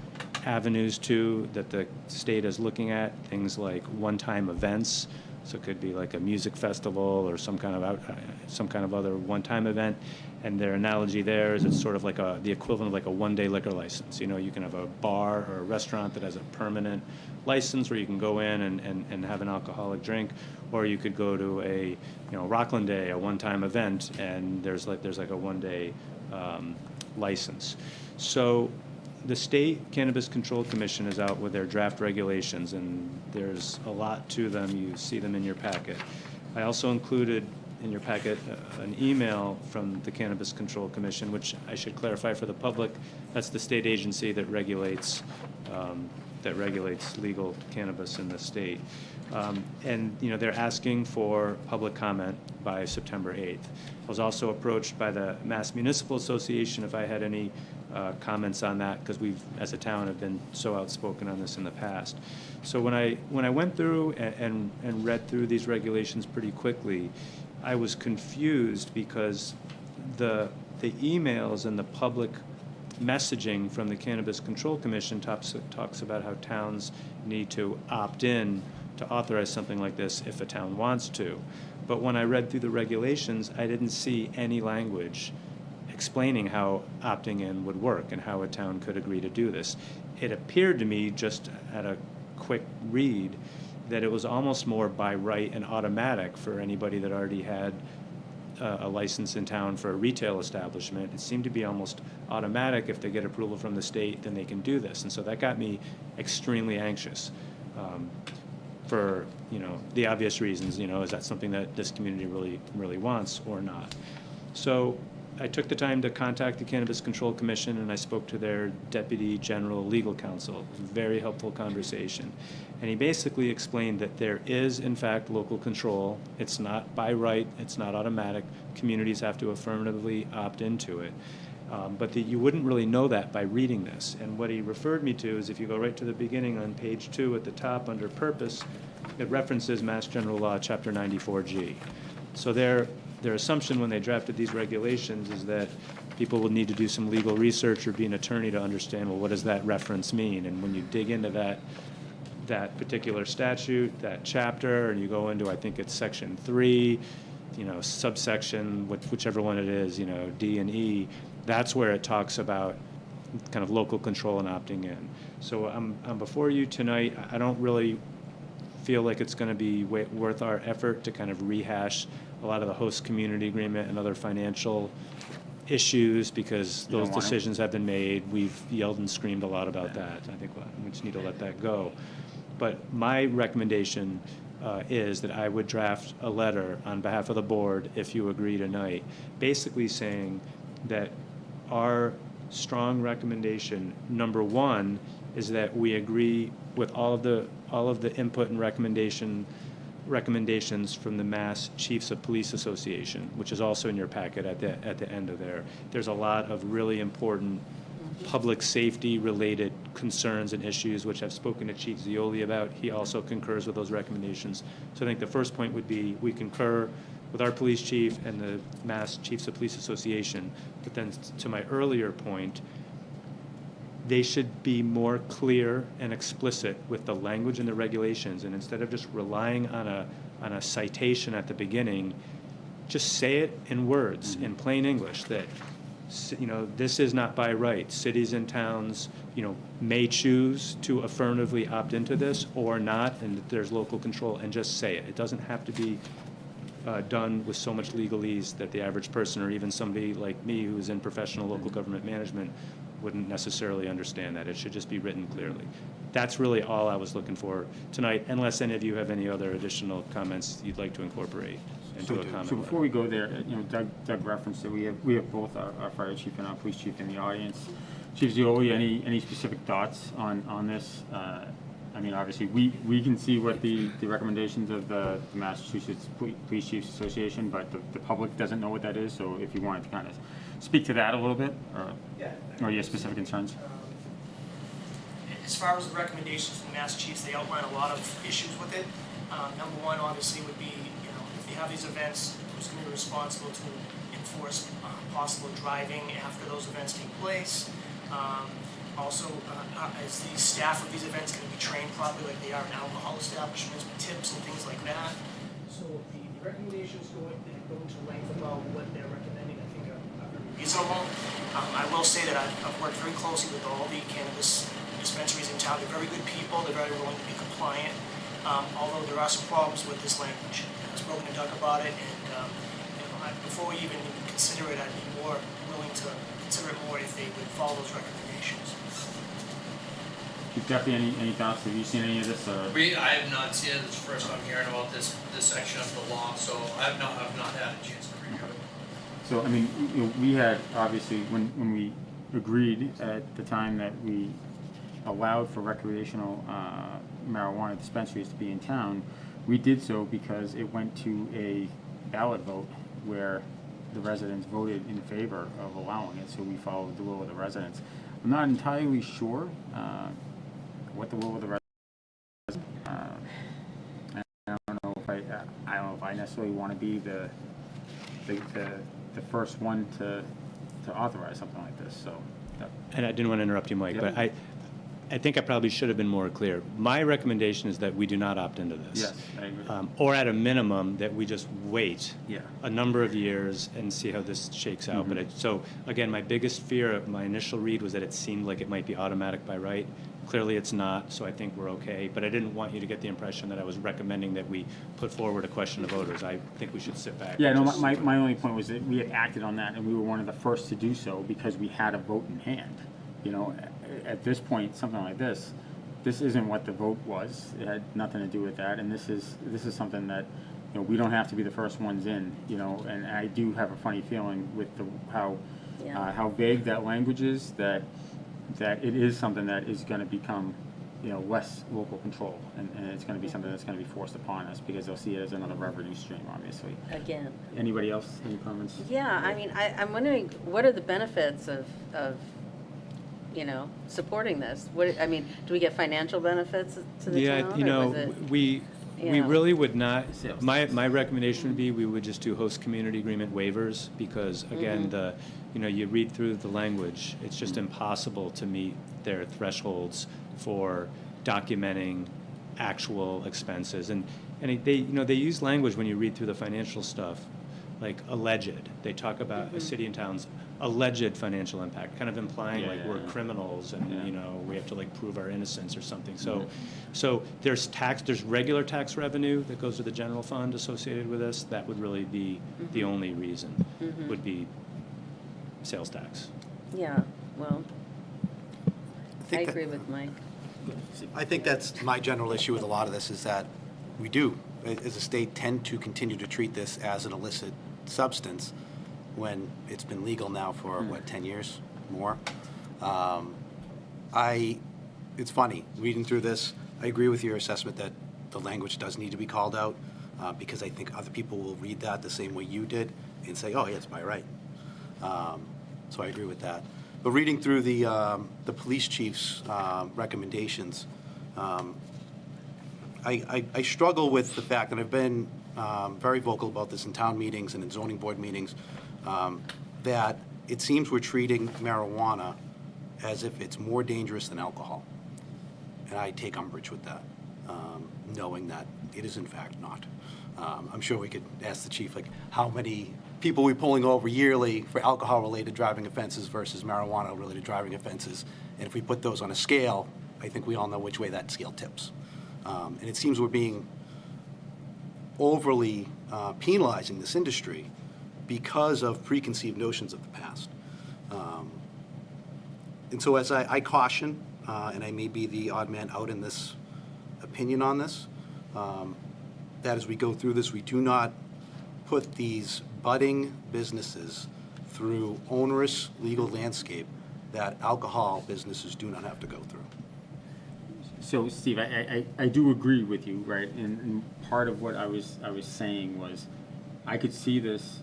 avenues too that the state is looking at, things like one-time events. So it could be like a music festival or some kind of other one-time event. And their analogy there is it's sort of like the equivalent of like a one-day liquor license. You can have a bar or a restaurant that has a permanent license where you can go in and have an alcoholic drink, or you could go to a Rockland Day, a one-time event, and there's like a one-day license. So the State Cannabis Control Commission is out with their draft regulations, and there's a lot to them. You see them in your packet. I also included in your packet an email from the Cannabis Control Commission, which I should clarify for the public. That's the state agency that regulates legal cannabis in the state. And they're asking for public comment by September 8th. I was also approached by the Mass Municipal Association if I had any comments on that, because we've, as a town, have been so outspoken on this in the past. So when I went through and read through these regulations pretty quickly, I was confused because the emails and the public messaging from the Cannabis Control Commission talks about how towns need to opt in to authorize something like this if a town wants to. But when I read through the regulations, I didn't see any language explaining how opting in would work and how a town could agree to do this. It appeared to me, just at a quick read, that it was almost more by right and automatic for anybody that already had a license in town for a retail establishment. It seemed to be almost automatic. If they get approval from the state, then they can do this. And so that got me extremely anxious for, the obvious reasons. Is that something that this community really wants or not? So I took the time to contact the Cannabis Control Commission, and I spoke to their Deputy General Legal Counsel. It was a very helpful conversation. And he basically explained that there is, in fact, local control. It's not by right. It's not automatic. Communities have to affirmatively opt into it. But that you wouldn't really know that by reading this. And what he referred me to is, if you go right to the beginning on page 2 at the top under purpose, it references Mass General Law, Chapter 94G. So their assumption when they drafted these regulations is that people will need to do some legal research or be an attorney to understand, well, what does that reference mean? And when you dig into that particular statute, that chapter, and you go into, I think it's section 3, subsection, whichever one it is, D and E, that's where it talks about kind of local control and opting in. So I'm before you tonight. I don't really feel like it's going to be worth our effort to kind of rehash a lot of the host community agreement and other financial issues, because those decisions have been made. We've yelled and screamed a lot about that. I think we just need to let that go. But my recommendation is that I would draft a letter on behalf of the board, if you agree tonight, basically saying that our strong recommendation, number one, is that we agree with all of the input and recommendations from the Mass Chiefs of Police Association, which is also in your packet at the end of there. There's a lot of really important public safety related concerns and issues, which I've spoken to Chief Zioli about. He also concurs with those recommendations. So I think the first point would be, we concur with our police chief and the Mass Chiefs of Police Association. But then, to my earlier point, they should be more clear and explicit with the language and the regulations, and instead of just relying on a citation at the beginning, just say it in words, in plain English, that this is not by right. Cities and towns, may choose to affirmatively opt into this or not, and that there's local control, and just say it. It doesn't have to be done with so much legalese that the average person, or even somebody like me who's in professional local government management, wouldn't necessarily understand that. It should just be written clearly. That's really all I was looking for tonight, unless any of you have any other additional comments you'd like to incorporate into a comment. So before we go there, Doug referenced that we have both our fire chief and our police chief in the audience. Chief Zioli, any specific thoughts on this? Obviously, we can see what the recommendations of the Massachusetts Police Chiefs Association, but the public doesn't know what that is. So if you wanted to kind of speak to that a little bit, or your specific concerns. As far as the recommendations from the Mass Chiefs, they outline a lot of issues with it. Number one, obviously, would be, if you have these events, who's going to be responsible to enforce possible driving after those events take place. Also, is the staff of these events going to be trained properly like they are in alcohol establishments with tips and things like that? So the recommendations go into length about what they're recommending, I think, are reasonable. I will say that I've worked very closely with all the cannabis dispensaries in town. They're very good people. They're very willing to be compliant, although there are some problems with this language. I've spoken to Doug about it, and before we even consider it, I'd be more willing to consider it more if they would follow those recommendations. Deputy, any thoughts? Have you seen any of this? I have not seen it. It's the first time hearing about this section of the law, so I've not had a chance to review it. So we had, obviously, when we agreed at the time that we allowed for recreational marijuana dispensaries to be in town, we did so because it went to a ballot vote where the residents voted in favor of allowing it, so we followed the will of the residents. I'm not entirely sure what the will of the residents. I don't know if I necessarily want to be the first one to authorize something like this. So And I didn't want to interrupt you, Mike, Yeah. but I think I probably should have been more clear. My recommendation is that we do not opt into this. Yes, I agree. Or at a minimum, that we just wait Yeah. a number of years and see how this shakes out. But so, again, my biggest fear, my initial read was that it seemed like it might be automatic by right. Clearly, it's not, so I think we're okay. But I didn't want you to get the impression that I was recommending that we put forward a question to voters. I think we should sit back. Yeah, and no, just- my only point was that we had acted on that, and we were one of the first to do so because we had a vote in hand. You know, at this point, something like this isn't what the vote was. It had nothing to do with that, and this is something that, you know, we don't have to be the first ones in, you know, and I do have a funny feeling with how vague that language is, that it is something that is gonna become, you know, less local control, and it's gonna be something that's gonna be forced upon us, because they'll see it as another revenue stream, obviously. Again. Anybody else, any comments? Yeah, I mean, I'm wondering, what are the benefits of, you know, supporting this? What, I mean, do we get financial benefits to the town? Yeah, you or know, was it, we you know? really would not, Sales my recommendation would be we would just do host community agreement waivers, because again, you know, you read through the language, it's just impossible to meet their thresholds for documenting actual expenses. And they, you know, they use language when you read through the financial stuff, like alleged. They talk about a city and town's alleged financial impact, kind of implying Yeah, like yeah, we're yeah. criminals and, Yeah. you know, we have to like prove our innocence or something. So there's regular tax revenue that goes to the general fund associated with this. That would really be the only reason, would be sales tax. Yeah, well, I think that- agree with Mike. I think that's my general issue with a lot of this, is that we do, as a state, tend to continue to treat this as an illicit substance when it's been legal now for, 10 years, more. It's funny, reading through this, I agree with your assessment that the language does need to be called out, because I think other people will read that the same way you did and say, oh, yeah, it's by right. So I agree with that. But reading through the police chief's recommendations, I struggle with the fact, and I've been very vocal about this in town meetings and in zoning board meetings, that it seems we're treating marijuana as if it's more dangerous than alcohol. And I take umbrage with that, knowing that it is in fact not. I'm sure we could ask the chief, like, how many people we're pulling over yearly for alcohol-related driving offenses versus marijuana-related driving offenses. And if we put those on a scale, I think we all know which way that scale tips. And it seems we're being overly penalizing this industry because of preconceived notions of the past. And so as I caution, and I may be the odd man out in this opinion on this, that as we go through this, we do not put these budding businesses through onerous legal landscape that alcohol businesses do not have to go through. So, Steve, I do agree with you, right? And part of what I was saying was, I could see this.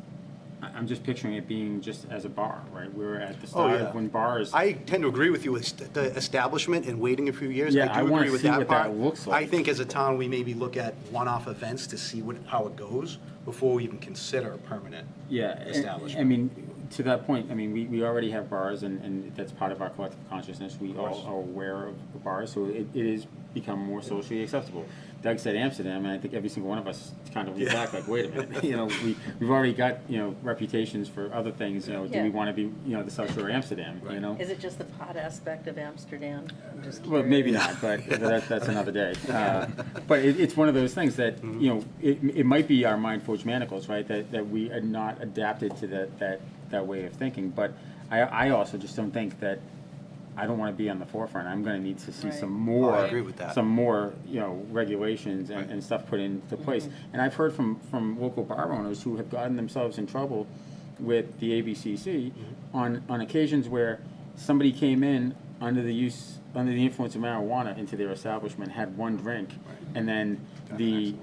I'm just picturing it being just as a bar, right? We're at the start of when bars. I tend to agree with you with the establishment and waiting a few years. Yeah, I I do wanna agree with see that what part. that looks like. I think as a town, we maybe look at one-off events to see how it goes before we even consider a permanent establishment. I mean, to that point, I mean, we already have bars, and that's part of our collective consciousness. We all are aware of the bars, so it is become more socially acceptable. Doug said Amsterdam, and I think every single one of us kind of look back like, wait a minute, you know, we've already got, you know, reputations for other things, you know, do Yeah. we want to be, you know, the South Shore of Amsterdam, you know? Is it just the pot aspect of Amsterdam? I'm just Well, curious. maybe not, but that's another day. But it's one of those things that, you know, it might be our mind forged manacles, right? That we are not adapted to that way of thinking. But I also just don't think that, I don't want to be on the forefront. I'm going to need to see Right. some more, I agree with that. some more, you know, regulations and stuff put into place. And I've heard from local bar owners who have gotten themselves in trouble with the ABCC on occasions where somebody came in under the influence of marijuana into their establishment, had one drink, and then the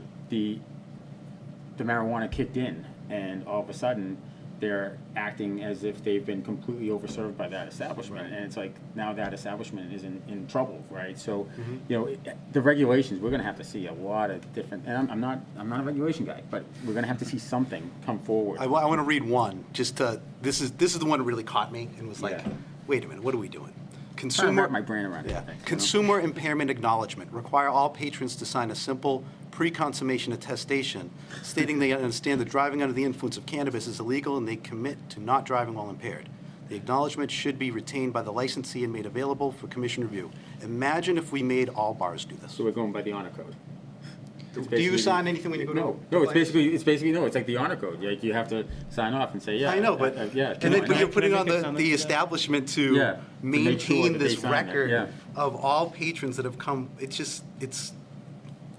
marijuana kicked in, and all of a sudden they're acting as if they've been completely overserved by that establishment, and it's like now that establishment is in trouble, right? So, you know, the regulations, we're going to have to see a lot of different. And I'm not a regulation guy, but we're going to have to see something come forward. I want to read one. Just this is the one that really caught me and was like, Yeah. wait a minute, what are we doing? Trying to Consumer. wrap my brain around it, Yeah. I think, you know? Consumer impairment acknowledgement. Require all patrons to sign a simple pre-consummation attestation stating they understand that driving under the influence of cannabis is illegal and they commit to not driving while impaired. The acknowledgement should be retained by the licensee and made available for commission review. Imagine if we made all bars do this. So we're going by the honor code. It's Do you basically- sign anything when you go to? No, it's basically, no, it's like the honor code. Like, you have to sign off and say, yeah. I know, but, Yeah. and then, but you're putting Can I on make a comment the to that? establishment Yeah, to to make sure maintain that they this sign it, yeah. record of all patrons that have come, it's just, it's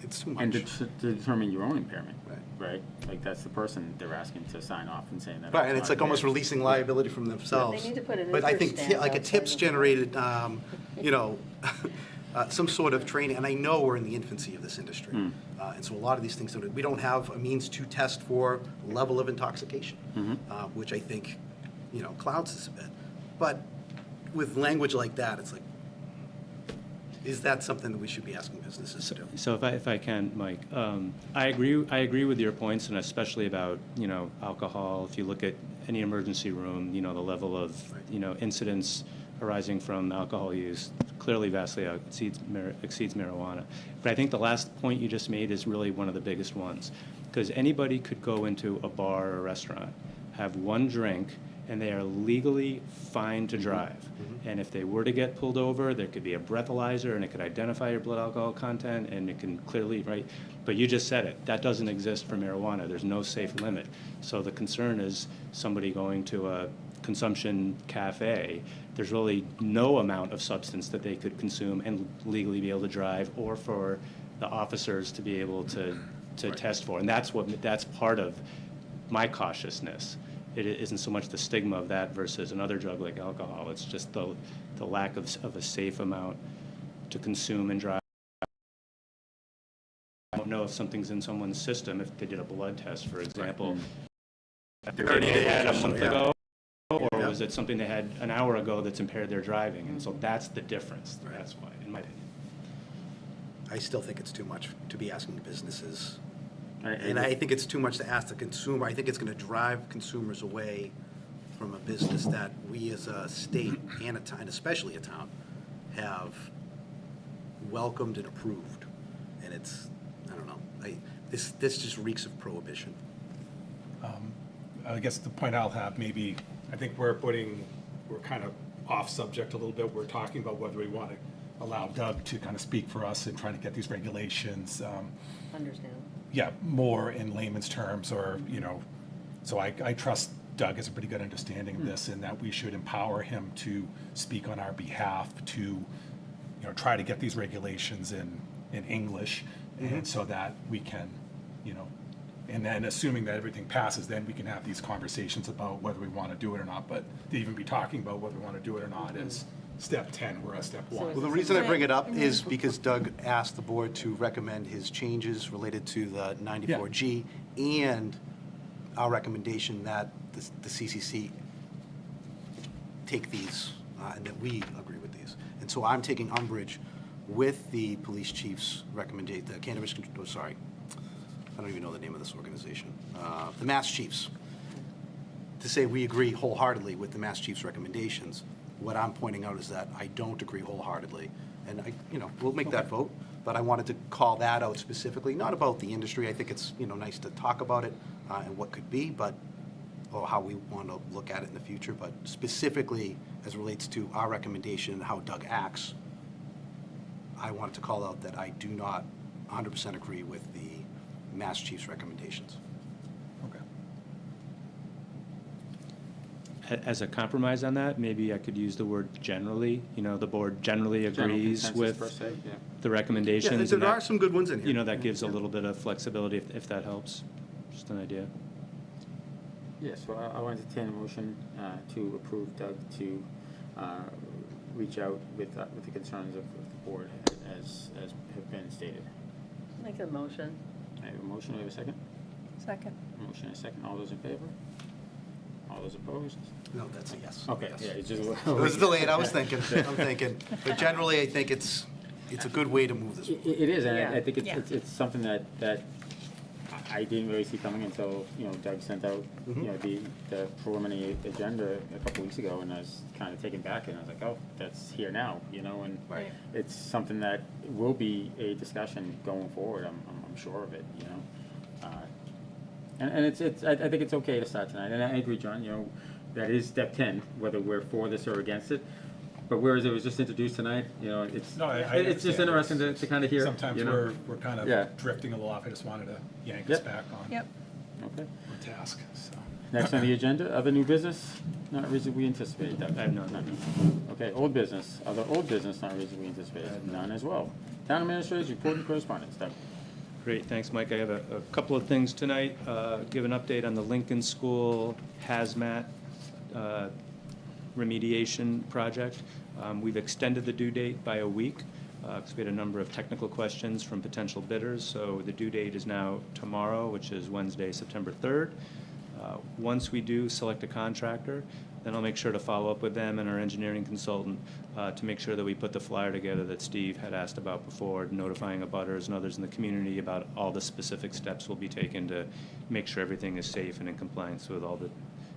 too And much. to determine your own impairment, Right. right? Like, that's the person they're asking to sign off and saying that. Right, and it's like almost really. releasing liability from themselves. They need to put an But I think, interstand like a outside tips of- generated, you know, some sort of training, and I know we're in the infancy of this industry. And so a lot of these things, we don't have a means to test for level of intoxication, which I think, you know, clouds this a bit. But with language like that, it's like, is that something that we should be asking businesses to do? So if I can, Mike, I agree with your points, and especially about, you know, alcohol. If you look at any emergency room, you know, the level of, you know, incidents arising from alcohol use clearly vastly exceeds marijuana. But I think the last point you just made is really one of the biggest ones, because anybody could go into a bar or a restaurant, have one drink, and they are legally fine to drive. And if they were to get pulled over, there could be a breathalyzer, and it could identify your blood alcohol content, and it can clearly, right? But you just said it, that doesn't exist for marijuana. There's no safe limit. So the concern is somebody going to a consumption cafe, there's really no amount of substance that they could consume and legally be able to drive, or for the officers to be able to test for. And that's part of my cautiousness. It isn't so much the stigma of that versus another drug like alcohol. It's just the lack of a safe amount to consume and drive. I don't know if something's in someone's system, if they did a blood test, for example. They had a month ago, or was it something they had an hour ago that's impaired their driving? And so that's the difference. That's why, in my opinion. I still think it's too much to be asking businesses. I And I think it's too much to ask the consumer. I think it's going to drive consumers away from a business that we as a state and a town, especially a town, have welcomed and approved. And it's, I don't know, this just reeks of prohibition. I guess the point I'll have, maybe, I think we're kind of off subject a little bit. We're talking about whether we want to allow Doug to kind of speak for us and trying to get these regulations, Understand. yeah, more in layman's terms, or, you know, so I trust Doug has a pretty good understanding of this, and that we should empower him to speak on our behalf to, you know, try to get these regulations in English, and so that we can, you know, and then assuming that everything passes, then we can have these conversations about whether we want to do it or not. But to even be talking about whether we want to do it or not is step 10, we're at step 1. Well, the reason I bring it up is because Doug asked the board to recommend his changes related to the 94G and our recommendation that the CCC take these and that we agree with these. And so I'm taking umbrage with the police chief's recommendation, the cannabis, I don't even know the name of this organization, the Mass Chiefs, to say we agree wholeheartedly with the Mass Chiefs' recommendations. What I'm pointing out is that I don't agree wholeheartedly, and we'll make that vote, but I wanted to call that out specifically, not about the industry. I think it's, nice to talk about it and what could be, but, or how we want to look at it in the future, but specifically as relates to our recommendation and how Doug acts, I wanted to call out that I do not 100% agree with the Mass Chiefs' recommendations. Okay. As a compromise on that, maybe I could use the word generally. The board generally General agrees consensus per with se, yeah. the recommendations. Yeah, and there that, are some good ones in here. that gives a little bit of flexibility if that helps. Just an idea. Yes, so I'll entertain a motion to approve Doug to reach out with the concerns of the board as have been stated. Make a motion. I have a motion, do I have a second? Second. Motion and a second, all those in favor? All those opposed? No, that's a yes. Okay, Yes. yeah, it's just. It was delayed, I'm thinking, but generally, I think it's a good way to move this. It is, and Yeah. I think Yeah. it's something that I didn't really see coming until, Doug sent out, the preliminary agenda a couple weeks ago, and I was kind of taken back, and I was like, oh, that's here now, and Right. it's something that will be a discussion going forward, I'm sure of it, And I think it's okay to start tonight, and I agree, John, that is step 10, whether we're for this or against it. But whereas it was just introduced tonight, it's No, I it's just understand. interesting to kind of hear. Sometimes we're kind Yeah. of drifting a little off. I just wanted to yank us Yep. back on Yep. Okay. task, so. Next on the agenda, other new business, not reasonably anticipated. Doug? I have none. Okay, old business, other old business not reasonably anticipated, none as well. Town administrators report and correspondence, Doug. Great, thanks, Mike. I have a couple of things tonight. Give an update on the Lincoln School hazmat remediation project. We've extended the due date by a week because we had a number of technical questions from potential bidders. So the due date is now tomorrow, which is Wednesday, September 3rd. Once we do select a contractor, then I'll make sure to follow up with them and our engineering consultant to make sure that we put the flyer together that Steve had asked about before, notifying abutters and others in the community about all the specific steps will be taken to make sure everything is safe and in compliance with all the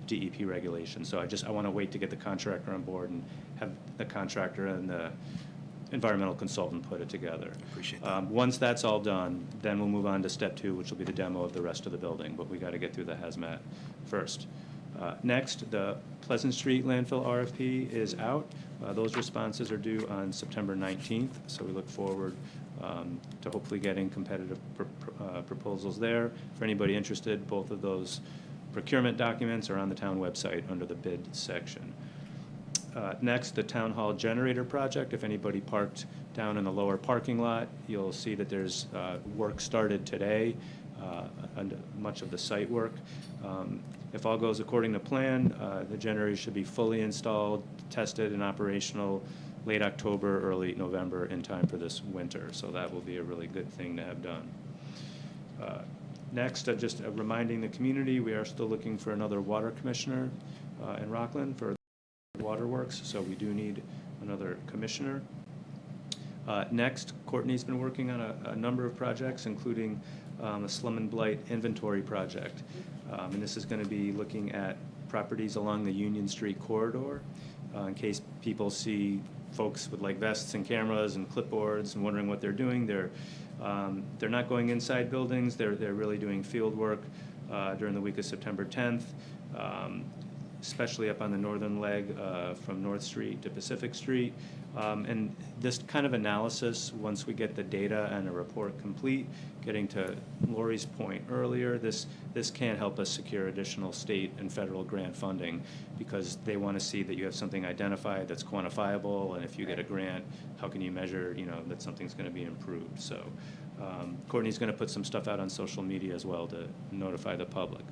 DEP regulations. So I want to wait to get the contractor on board and have the contractor and the environmental consultant put it together. Appreciate that. Once that's all done, then we'll move on to step 2, which will be the demo of the rest of the building, but we got to get through the hazmat first. Next, the Pleasant Street landfill RFP is out. Those responses are due on September 19th, so we look forward to hopefully getting competitive proposals there. For anybody interested, both of those procurement documents are on the town website under the bid section. Next, the Town Hall generator project. If anybody parked down in the lower parking lot, you'll see that there's work started today, and much of the site work. If all goes according to plan, the generator should be fully installed, tested, and operational late October, early November in time for this winter. So that will be a really good thing to have done. Next, just reminding the community, we are still looking for another water commissioner in Rockland for waterworks, so we do need another commissioner. Next, Courtney's been working on a number of projects, including a slum and blight inventory project. And this is going to be looking at properties along the Union Street corridor in case people see folks with like vests and cameras and clipboards and wondering what they're doing. They're not going inside buildings. They're really doing field work during the week of September 10th. Especially up on the northern leg from North Street to Pacific Street. And this kind of analysis, once we get the data and a report complete, getting to Lori's point earlier, this can help us secure additional state and federal grant funding because they want to see that you have something identified that's quantifiable, and if you get a grant, how can you measure, that something's going to be improved. So Courtney's going to put some stuff out on social media as well to notify the public.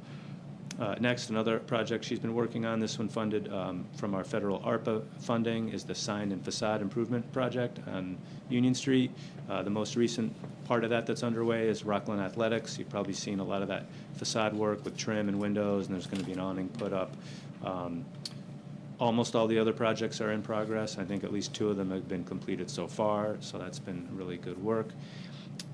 Next, another project she's been working on, this one funded from our federal ARPA funding, is the sign and facade improvement project on Union Street. The most recent part of that that's underway is Rockland Athletics. You've probably seen a lot of that facade work with trim and windows, and there's going to be an awning put up. Almost all the other projects are in progress. I think at least 2 of them have been completed so far, so that's been really good work.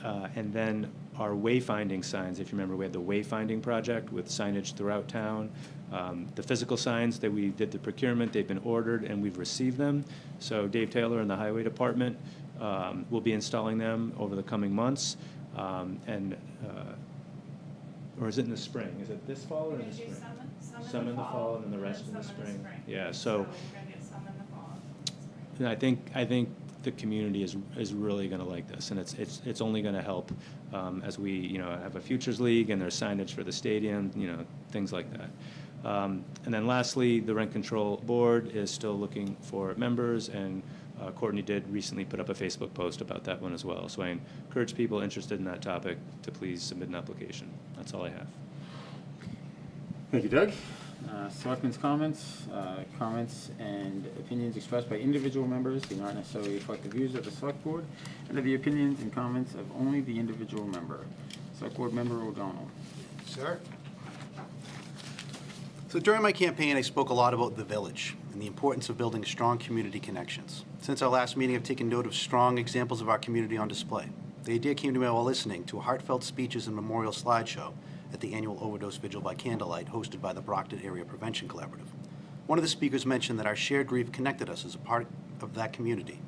And then our wayfinding signs, if you remember, we had the wayfinding project with signage throughout town. The physical signs that we did the procurement, they've been ordered and we've received them. So Dave Taylor and the Highway Department will be installing them over the coming months. Or is it in the spring? Is it this fall or in the spring? Some in the fall and then the rest in the spring. Yeah, so we're gonna get some in the fall. and I think the community is really going to like this, and it's only going to help as we have a futures league and there's signage for the stadium, things like that. And then lastly, the rent control board is still looking for members, and Courtney did recently put up a Facebook post about that one as well. So I encourage people interested in that topic to please submit an application. That's all I have. Thank you, Doug. Selectmen's comments. Comments and opinions expressed by individual members do not necessarily reflect the views of the select board and are the opinions and comments of only the individual member. Select board member O'Donnell. Sir? So during my campaign, I spoke a lot about the village and the importance of building strong community connections. Since our last meeting, I've taken note of strong examples of our community on display. The idea came to me while listening to a heartfelt speeches and memorial slideshow at the annual Overdose Vigil by Candlelight hosted by the Brockton Area Prevention Collaborative. One of the speakers mentioned that our shared grief connected us as a part of that community,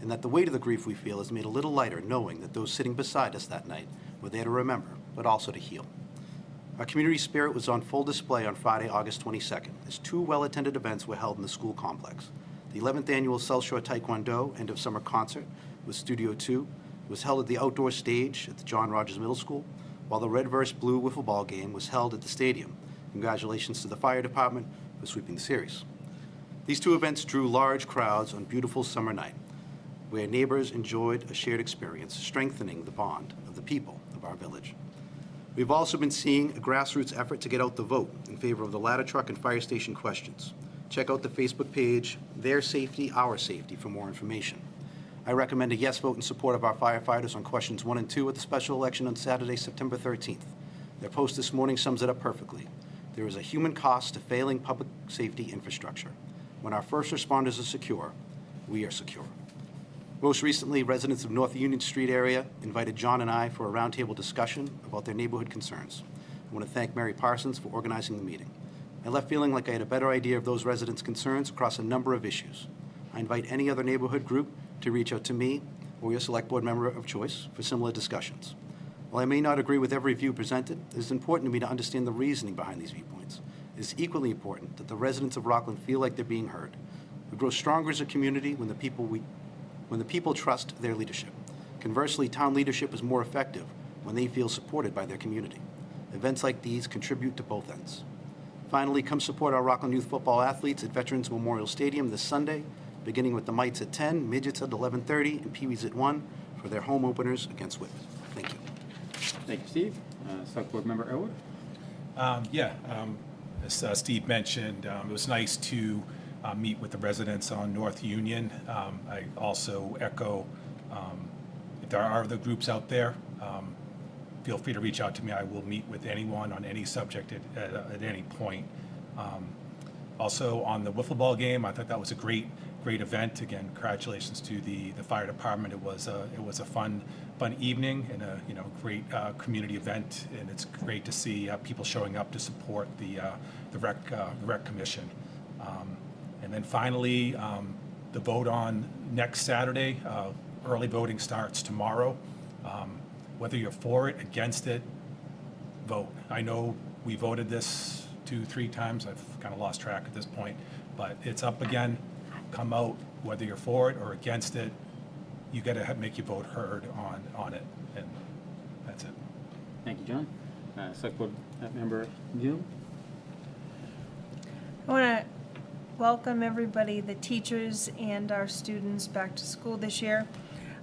and that the weight of the grief we feel is made a little lighter knowing that those sitting beside us that night were there to remember, but also to heal. Our community spirit was on full display on Friday, August 22nd, as two well-attended events were held in the school complex. The 11th annual South Shore Taekwondo end of summer concert with Studio 2 was held at the outdoor stage at the John Rogers Middle School, while the Red vs. Blue wiffle ball game was held at the stadium. Congratulations to the fire department for sweeping the series. These two events drew large crowds on a beautiful summer night, where neighbors enjoyed a shared experience, strengthening the bond of the people of our village. We've also been seeing a grassroots effort to get out the vote in favor of the ladder truck and fire station questions. Check out the Facebook page, Their Safety, Our Safety, for more information. I recommend a yes vote in support of our firefighters on questions 1 and 2 at the special election on Saturday, September 13th. Their post this morning sums it up perfectly. There is a human cost to failing public safety infrastructure. When our first responders are secure, we are secure. Most recently, residents of North Union Street area invited John and I for a roundtable discussion about their neighborhood concerns. I want to thank Mary Parsons for organizing the meeting. I left feeling like I had a better idea of those residents' concerns across a number of issues. I invite any other neighborhood group to reach out to me or your select board member of choice for similar discussions. While I may not agree with every view presented, it is important to me to understand the reasoning behind these viewpoints. It is equally important that the residents of Rockland feel like they're being heard. We grow stronger as a community when the people trust their leadership. Conversely, town leadership is more effective when they feel supported by their community. Events like these contribute to both ends. Finally, come support our Rockland youth football athletes at Veterans Memorial Stadium this Sunday, beginning with the Mites at 10, Midgets at 11:30, and Pee-wees at 1 for their home openers against Whitman. Thank you. Thank you, Steve. Select Board Member Elwood? As Steve mentioned, it was nice to meet with the residents on North Union. I also echo, if there are other groups out there, feel free to reach out to me. I will meet with anyone on any subject at any point. Also on the wiffle ball game, I thought that was a great event. Again, congratulations to the fire department. It was a fun evening and a great community event, and it's great to see people showing up to support the rec commission. And then finally, the vote on next Saturday. Early voting starts tomorrow. Whether you're for it, against it, vote. I know we voted this 2-3 times. I've kind of lost track at this point, but it's up again. Come out, whether you're for it or against it. You got to make your vote heard on it, and that's it. Thank you, John. Select Board Member Gill? I want to welcome everybody, the teachers and our students, back to school this year.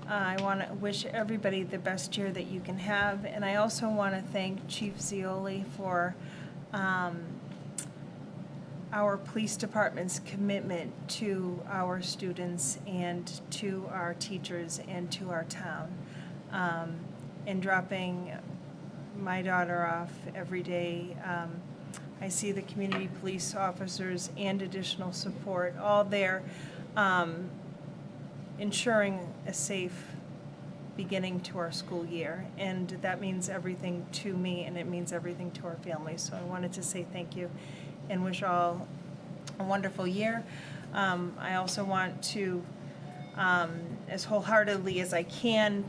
I want to wish everybody the best year that you can have, and I also want to thank Chief Zioli for our police department's commitment to our students and to our teachers and to our town. And dropping my daughter off every day, I see the community police officers and additional support all there, ensuring a safe beginning to our school year. And that means everything to me, and it means everything to our families. So I wanted to say thank you and wish all a wonderful year. I also want to, as wholeheartedly as I can,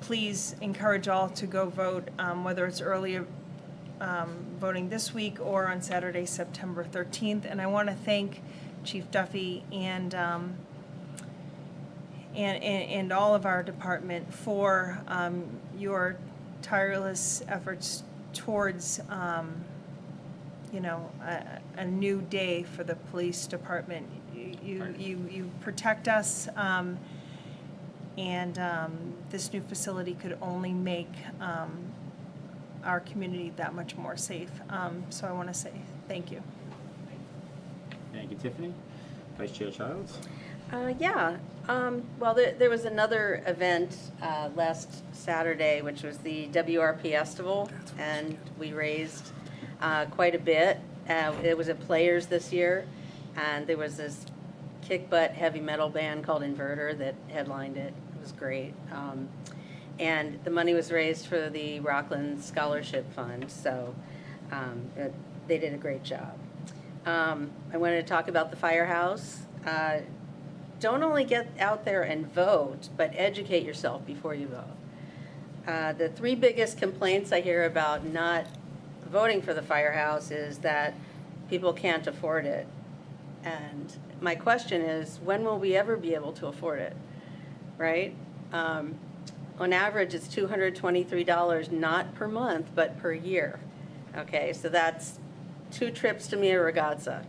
please encourage all to go vote, whether it's early voting this week or on Saturday, September 13th. And I want to thank Chief Duffy and all of our department for your tireless efforts towards a new day for the police department. You protect us, and this new facility could only make our community that much more safe. So I want to say thank you. Thank you, Tiffany. Vice Chair Childs? Well, there was another event last Saturday, which was the WRP Festival, and we raised quite a bit. It was at Players this year, and there was this kick-butt heavy metal band called Inverter that headlined it. It was great. And the money was raised for the Rockland Scholarship Fund, so they did a great job. I wanted to talk about the firehouse. Don't only get out there and vote, but educate yourself before you vote. The three biggest complaints I hear about not voting for the firehouse is that people can't afford it. And my question is, when will we ever be able to afford it, right? On average, it's $223, not per month, but per year. Okay, so that's 2 trips to Mia Ragazza.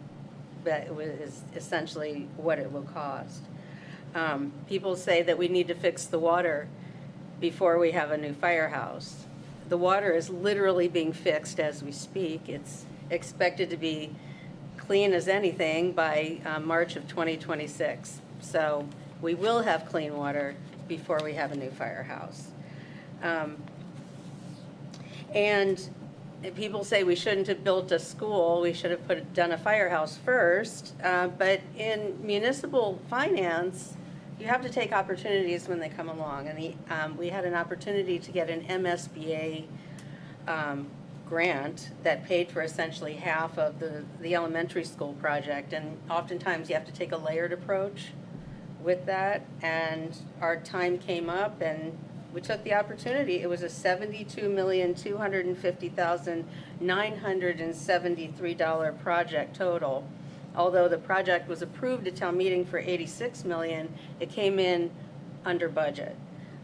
That is essentially what it will cost. People say that we need to fix the water before we have a new firehouse. The water is literally being fixed as we speak. It's expected to be clean as anything by March of 2026. So we will have clean water before we have a new firehouse. And people say we shouldn't have built a school, we should have done a firehouse first, but in municipal finance, you have to take opportunities when they come along. And we had an opportunity to get an MSBA grant that paid for essentially half of the elementary school project, and oftentimes you have to take a layered approach with that, and our time came up and we took the opportunity. It was a $72,250,973 project total. Although the project was approved at town meeting for $86 million, it came in under budget.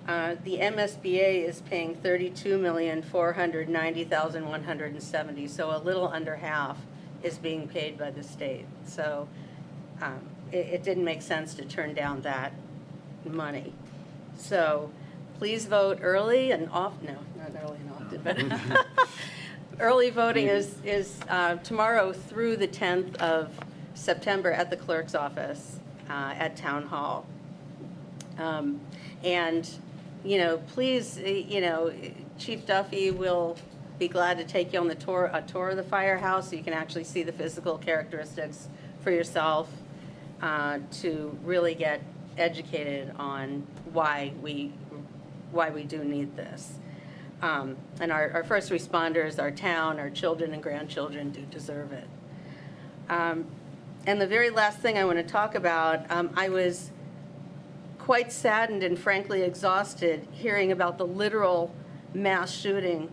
The MSBA is paying $32,490,170, so a little under half is being paid by the state. So it didn't make sense to turn down that money. So please vote early and often. No, not early and often, but early voting is tomorrow through the 10th of September at the clerk's office at Town Hall. And, you know, please, you know, Chief Duffy will be glad to take you on a tour of the firehouse so you can actually see the physical characteristics for yourself to really get educated on why we do need this. And our first responders, our town, our children and grandchildren do deserve it. And the very last thing I want to talk about, I was quite saddened and frankly exhausted hearing about the literal mass shooting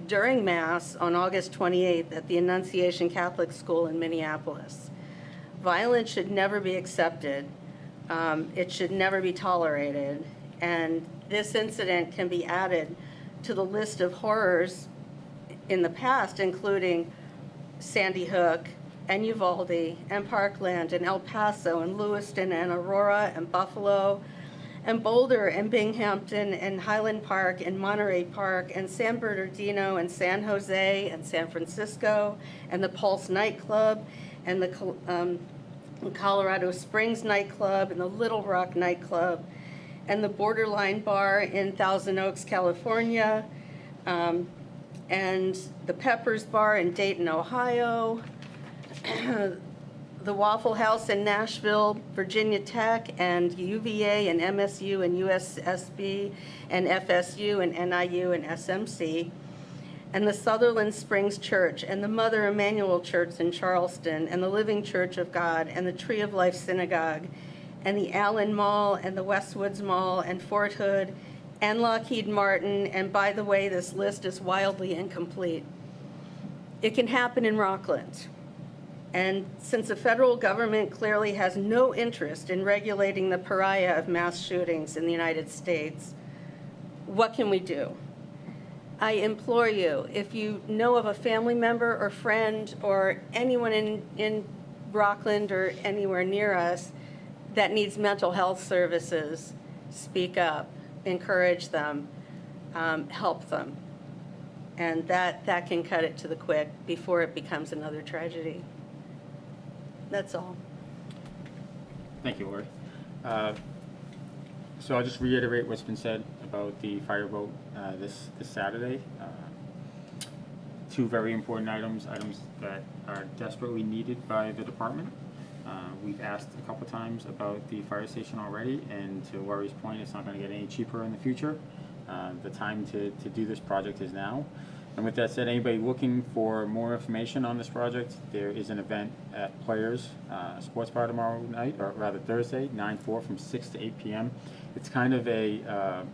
during Mass on August 28th at the Annunciation Catholic School in Minneapolis. Violence should never be accepted. It should never be tolerated. And this incident can be added to the list of horrors in the past, including Sandy Hook and Uvalde and Parkland and El Paso and Lewiston and Aurora and Buffalo and Boulder and Binghamton and Highland Park and Monterey Park and San Bernardino and San Jose and San Francisco and the Pulse nightclub and the Colorado Springs nightclub and the Little Rock nightclub and the Borderline Bar in Thousand Oaks, California, and the Peppers Bar in Dayton, Ohio, the Waffle House in Nashville, Virginia Tech, and UVA and MSU and USSB and FSU and NIU and SMC, and the Sutherland Springs Church and the Mother Emanuel Church in Charleston and the Living Church of God and the Tree of Life Synagogue and the Allen Mall and the Westwoods Mall and Fort Hood and Lockheed Martin, and by the way, this list is wildly incomplete. It can happen in Rockland. And since the federal government clearly has no interest in regulating the pariah of mass shootings in the United States, what can we do? I implore you, if you know of a family member or friend or anyone in Rockland or anywhere near us that needs mental health services, speak up, encourage them, help them. And that can cut it to the quick before it becomes another tragedy. That's all. Thank you, Lori. So I'll just reiterate what's been said about the fire vote this Saturday. 2 very important items that are desperately needed by the department. We've asked a couple times about the fire station already, and to Laurie's point, it's not gonna get any cheaper in the future. The time to do this project is now. And with that said, anybody looking for more information on this project, there is an event at Players Sports Bar tomorrow night, or rather Thursday, 9/4 from 6 to 8 p.m. It's kind of a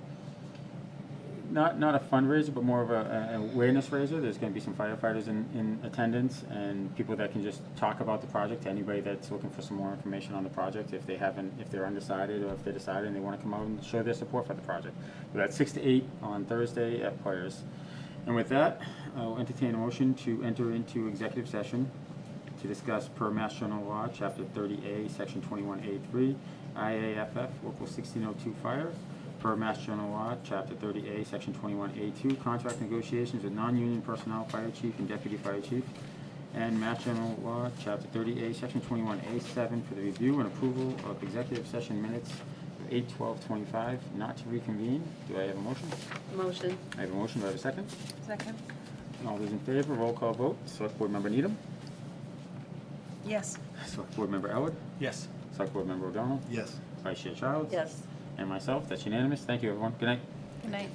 not a fundraiser, but more of an awareness raiser. There's going to be some firefighters in attendance and people that can just talk about the project to anybody that's looking for some more information on the project if they're undecided or if they decided and they want to come out and show their support for the project. But that's 6 to 8 on Thursday at Players. And with that, I'll entertain a motion to enter into executive session to discuss per Mass General Law, Chapter 30A, Section 21A3, IAFF, Local 1602 Fire, per Mass General Law, Chapter 30A, Section 21A2, contract negotiations with non-union personnel, fire chief and deputy fire chief, and Mass General Law, Chapter 30A, Section 21A7, for the review and approval of executive session minutes of 8/12/25, not to reconvene. Do I have a motion? Motion. I have a motion. Do I have a second? Second? All those in favor, roll call vote. Select Board Member Needham. Yes. Select Board Member Elwood. Yes. Select Board Member O'Donnell. Yes. Vice Chair Childs. Yes. And myself. That's unanimous. Thank you, everyone. Good night. Good night.